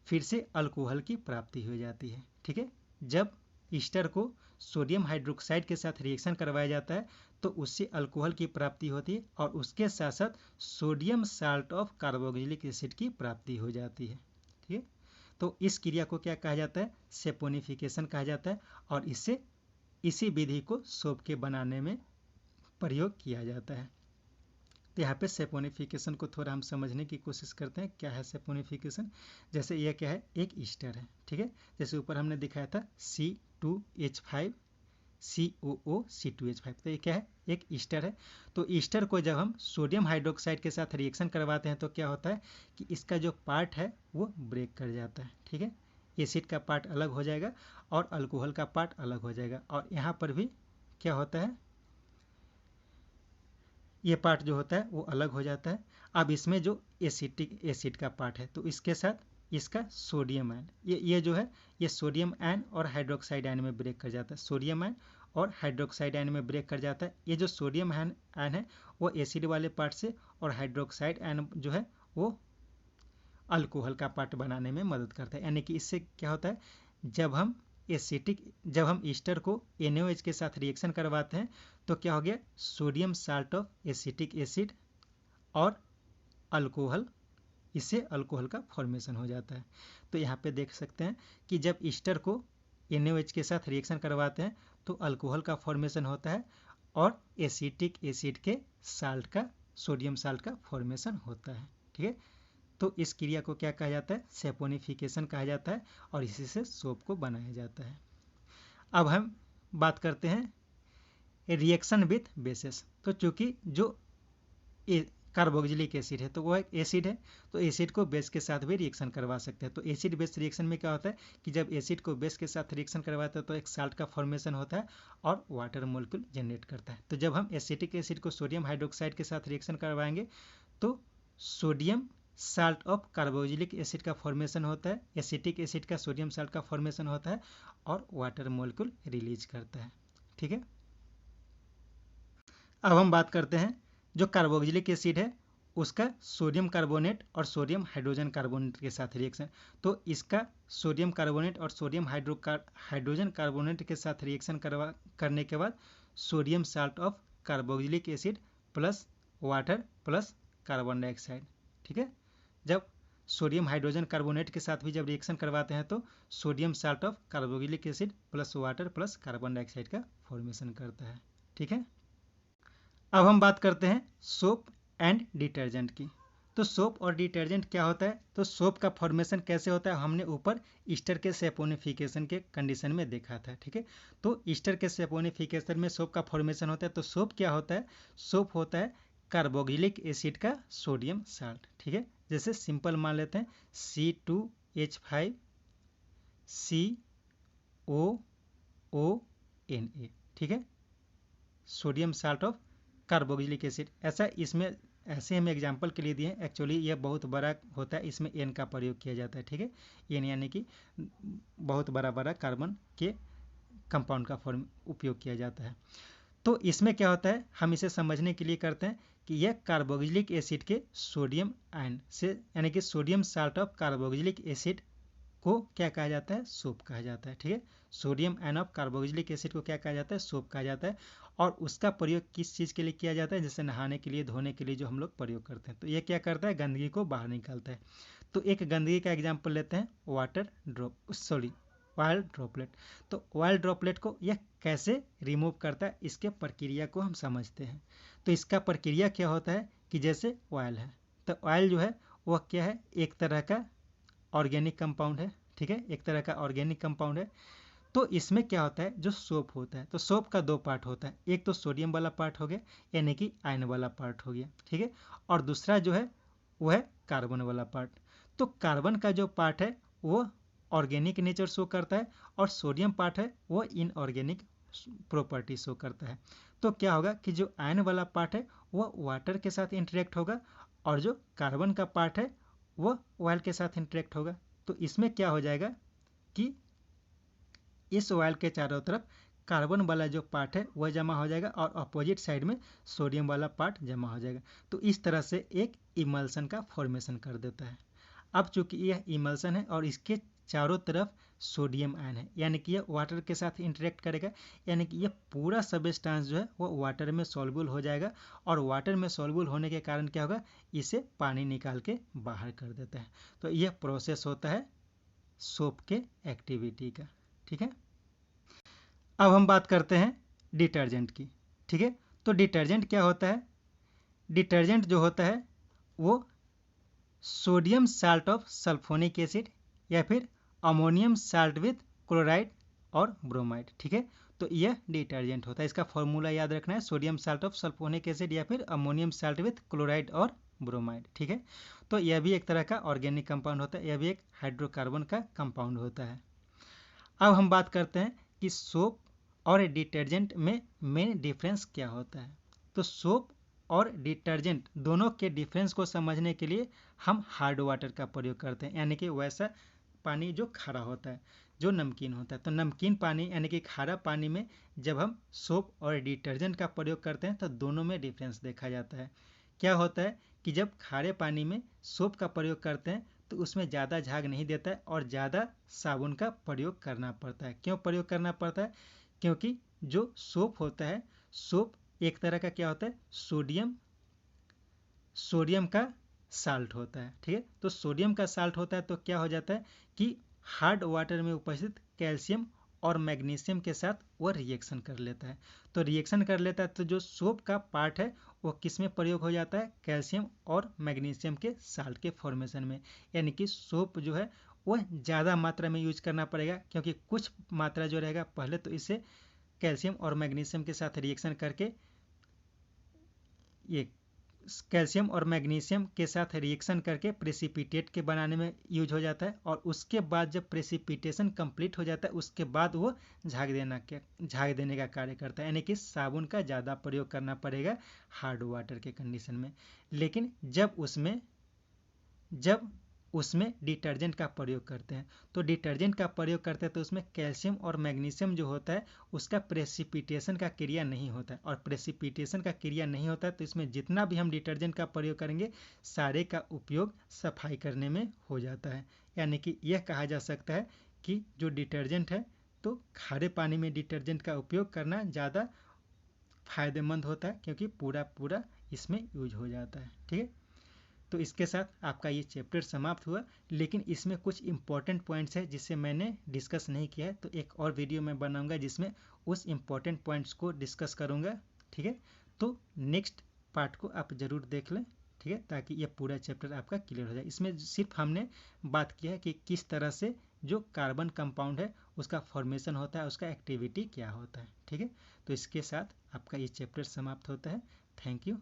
फिर से अल्कोहल की प्राप्ति हो जाती है, ठीक है। जब ईस्टर को सोडियम हाइड्रोक्साइड के साथ रिएक्शन करवाया जाता है तो उससे अल्कोहल की प्राप्ति होती है और उसके साथ साथ sodium salt of carboxylic acid की प्राप्ति हो जाती है, ठीक है। तो इस क्रिया को क्या कहा जाता है, सेपोनिफिकेशन कहा जाता है और इसी विधि को सोप के बनाने में प्रयोग किया जाता है। तो यहाँ पे सेपोनिफिकेशन को थोड़ा हम समझने की कोशिश करते हैं, क्या है सेपोनिफिकेशन। जैसे यह क्या है, एक ईस्टर है, ठीक है, जैसे ऊपर हमने दिखाया था C2H5COO C2H5, तो ये क्या है, एक ईस्टर है। तो ईस्टर को जब हम सोडियम हाइड्रोक्साइड के साथ रिएक्शन करवाते हैं तो क्या होता है कि इसका जो पार्ट है वो ब्रेक कर जाता है, ठीक है, एसिड का पार्ट अलग हो जाएगा और अल्कोहल का पार्ट अलग हो जाएगा और यहाँ पर भी क्या होता है, ये पार्ट जो होता है वो अलग हो जाता है। अब इसमें जो एसिटिक एसिड का पार्ट है तो इसके साथ इसका सोडियम आयन, ये जो है ये सोडियम आयन और हाइड्रोक्साइड आयन में ब्रेक कर जाता है, सोडियम आयन और हाइड्रोक्साइड आयन में ब्रेक कर जाता है। ये जो सोडियम आयन है वो एसिड वाले पार्ट से और हाइड्रोक्साइड आयन जो है वो अल्कोहल का पार्ट बनाने में मदद करता है। यानी कि इससे क्या होता है, जब हम ईस्टर को NaOH के साथ रिएक्शन करवाते हैं तो क्या हो गया, sodium salt of acetic acid और अल्कोहल, इससे अल्कोहल का फॉर्मेशन हो जाता है। तो यहाँ पे देख सकते हैं कि जब ईस्टर को NaOH के साथ रिएक्शन करवाते हैं तो अल्कोहल का फॉर्मेशन होता है और एसिटिक एसिड के साल्ट का, सोडियम साल्ट का फॉर्मेशन होता है, ठीक है। तो इस क्रिया को क्या कहा जाता है, सेपोनिफिकेशन कहा जाता है और इसी से सोप को बनाया जाता है। अब हम बात करते हैं रिएक्शन विथ बेसेस। तो चूंकि जो कार्बोक्सिलिक एसिड है तो वो एक एसिड है, तो एसिड को बेस के साथ भी रिएक्शन करवा सकते हैं। तो एसिड बेस रिएक्शन में क्या होता है कि जब एसिड को बेस के साथ रिएक्शन करवाते हैं तो एक साल्ट का फॉर्मेशन होता है और वाटर मोलिक्यूल जनरेट करता है। तो जब हम एसिटिक एसिड को सोडियम हाइड्रोक्साइड के साथ रिएक्शन करवाएंगे तो sodium salt of carboxylic acid का फॉर्मेशन होता है, एसिटिक एसिड का सोडियम साल्ट का फॉर्मेशन होता है और वाटर मोलिक्यूल रिलीज करता है, ठीक है। अब हम बात करते हैं जो कार्बोक्सिलिक एसिड है उसका सोडियम कार्बोनेट और सोडियम हाइड्रोजन कार्बोनेट के साथ रिएक्शन। तो इसका सोडियम कार्बोनेट और सोडियम हाइड्रोजन कार्बोनेट के साथ रिएक्शन करने के बाद sodium salt of carboxylic acid plus water plus carbon dioxide, ठीक है। जब सोडियम हाइड्रोजन कार्बोनेट के साथ भी जब रिएक्शन करवाते हैं तो sodium salt of carboxylic acid plus water plus carbon dioxide का फॉर्मेशन करता है, ठीक है। अब हम बात करते हैं सोप एंड डिटर्जेंट की। तो सोप और डिटर्जेंट क्या होता है, तो सोप का फॉर्मेशन कैसे होता है हमने ऊपर ईस्टर के सेपोनिफिकेशन के कंडीशन में देखा था, ठीक है। तो ईस्टर के सेपोनिफिकेशन में सोप का फॉर्मेशन होता है। तो सोप क्या होता है, सोप होता है कार्बोक्सिलिक एसिड का सोडियम साल्ट, ठीक है। जैसे सिंपल मान लेते हैं C2H5COONA, ठीक है, sodium salt of carboxylic acid. ऐसा इसमें ऐसे हम एग्जाम्पल के लिए दिए हैं, एक्चुअली ये बहुत बड़ा होता है, इसमें N का प्रयोग किया जाता है, ठीक है। N यानी कि बहुत बड़ा कार्बन के कंपाउंड का फॉर्म उपयोग किया जाता है। तो इसमें क्या होता है, हम इसे समझने के लिए करते हैं कि यह कार्बोक्सिलिक एसिड के सोडियम आयन से, यानी कि sodium salt of carboxylic acid को क्या कहा जाता है, सोप कहा जाता है, ठीक है। Sodium ion of carboxylic acid को क्या कहा जाता है, सोप कहा जाता है। और उसका प्रयोग किस चीज़ के लिए किया जाता है, जैसे नहाने के लिए, धोने के लिए जो हम लोग प्रयोग करते हैं। तो ये क्या करता है, गंदगी को बाहर निकालता है। तो एक गंदगी का एग्जाम्पल लेते हैं ऑयल ड्रॉपलेट। तो ऑयल ड्रॉपलेट को यह कैसे रिमूव करता है, इसके प्रक्रिया को हम समझते हैं। तो इसका प्रक्रिया क्या होता है कि जैसे ऑयल है, तो ऑयल जो है वह क्या है, एक तरह का ऑर्गेनिक कंपाउंड है, ठीक है, एक तरह का ऑर्गेनिक कंपाउंड है। तो इसमें क्या होता है, जो सोप होता है, तो सोप का दो पार्ट होता है, एक तो सोडियम वाला पार्ट हो गया, यानी कि आयन वाला पार्ट हो गया, ठीक है, और दूसरा जो है वो है कार्बन वाला पार्ट। तो कार्बन का जो पार्ट है वो ऑर्गेनिक नेचर शो करता है, और सोडियम पार्ट है वो इनऑर्गेनिक प्रॉपर्टी शो करता है। तो क्या होगा कि जो आयन वाला पार्ट है वो वाटर के साथ इंटरेक्ट होगा, और जो कार्बन का पार्ट है वो ऑयल के साथ इंटरेक्ट होगा। तो इसमें क्या हो जाएगा कि इस ऑयल के चारों तरफ कार्बन वाला जो पार्ट है वह जमा हो जाएगा, और अपोजिट साइड में सोडियम वाला पार्ट जमा हो जाएगा। तो इस तरह से एक इमल्सन का फॉर्मेशन कर देता है। अब चूंकि यह इमल्सन है और इसके चारों तरफ सोडियम आयन है, यानी कि यह वाटर के साथ इंटरेक्ट करेगा, यानी कि यह पूरा सबस्टांस जो है वो वाटर में सॉल्युबल हो जाएगा, और वाटर में सॉल्युबल होने के कारण क्या होगा, इसे पानी निकाल के बाहर कर देता है। तो यह प्रोसेस होता है सोप के एक्टिविटी का, ठीक है। अब हम बात करते हैं डिटर्जेंट की, ठीक है। तो डिटर्जेंट क्या होता है, डिटर्जेंट जो होता है वो sodium salt of sulphonic acid या फिर अमोनियम साल्ट विथ क्लोराइड और ब्रोमाइड, ठीक है। तो यह डिटर्जेंट होता है। इसका फॉर्मूला याद रखना है, sodium salt of sulphonic acid या फिर अमोनियम साल्ट विथ क्लोराइड और ब्रोमाइड, ठीक है। तो यह भी एक तरह का ऑर्गेनिक कंपाउंड होता है, यह भी एक हाइड्रोकार्बन का कंपाउंड होता है। अब हम बात करते हैं कि सोप और डिटर्जेंट में मेन डिफरेंस क्या होता है। तो सोप और डिटर्जेंट दोनों के डिफरेंस को समझने के लिए हम हार्ड वाटर का प्रयोग करते हैं, यानी कि वैसा पानी जो खारा होता है, जो नमकीन होता है। तो नमकीन पानी यानी कि खारा पानी में जब हम सोप और डिटर्जेंट का प्रयोग करते हैं तो दोनों में डिफरेंस देखा जाता है। क्या होता है कि जब खारे पानी में सोप का प्रयोग करते हैं तो उसमें ज़्यादा झाग नहीं देता है और ज़्यादा साबुन का प्रयोग करना पड़ता है। क्यों प्रयोग करना पड़ता है, क्योंकि जो सोप होता है, सोप एक तरह का क्या होता है, सोडियम का साल्ट होता है, ठीक है। तो सोडियम का साल्ट होता है तो क्या हो जाता है कि हार्ड वाटर में उपस्थित कैल्शियम और मैग्नीशियम के साथ वो रिएक्शन कर लेता है। तो रिएक्शन कर लेता है तो जो सोप का पार्ट है वो किस में प्रयोग हो जाता है, कैल्शियम और मैग्नीशियम के साल्ट के फॉर्मेशन में। यानी कि सोप जो है वह ज़्यादा मात्रा में यूज करना पड़ेगा, क्योंकि कुछ मात्रा जो रहेगा पहले तो इसे कैल्शियम और मैग्नीशियम के साथ रिएक्शन करके ये कैल्शियम और मैग्नीशियम के साथ रिएक्शन करके प्रेसिपिटेट के बनाने में यूज हो जाता है, और उसके बाद जब प्रेसिपिटेशन कंप्लीट हो जाता है उसके बाद वो झाग देने का कार्य करता है। यानी कि साबुन का ज़्यादा प्रयोग करना पड़ेगा हार्ड वाटर के कंडीशन में। लेकिन जब उसमें डिटर्जेंट का प्रयोग करते हैं, तो डिटर्जेंट का प्रयोग करते हैं तो उसमें कैल्शियम और मैग्नीशियम जो होता है उसका प्रेसिपिटेशन का क्रिया नहीं होता है, और प्रेसिपिटेशन का क्रिया नहीं होता है तो इसमें जितना भी हम डिटर्जेंट का प्रयोग करेंगे सारे का उपयोग सफाई करने में हो जाता है। यानी कि यह कहा जा सकता है कि जो डिटर्जेंट है, तो खारे पानी में डिटर्जेंट का उपयोग करना ज़्यादा फायदेमंद होता है, क्योंकि पूरा इसमें यूज हो जाता है, ठीक है। तो इसके साथ आपका ये चैप्टर समाप्त हुआ, लेकिन इसमें कुछ इंपॉर्टेंट पॉइंट्स है जिसे मैंने डिस्कस नहीं किया है, तो एक और वीडियो मैं बनाऊंगा जिसमें उस इंपॉर्टेंट पॉइंट्स को डिस्कस करूंगा, ठीक है। तो नेक्स्ट पार्ट को आप ज़रूर देख लें, ठीक है, ताकि ये पूरा चैप्टर आपका क्लियर हो जाए। इसमें सिर्फ हमने बात किया है कि किस तरह से जो कार्बन कंपाउंड है उसका फॉर्मेशन होता है, उसका एक्टिविटी क्या होता है, ठीक है। तो इसके साथ आपका ये चैप्टर समाप्त होता है। Thank you.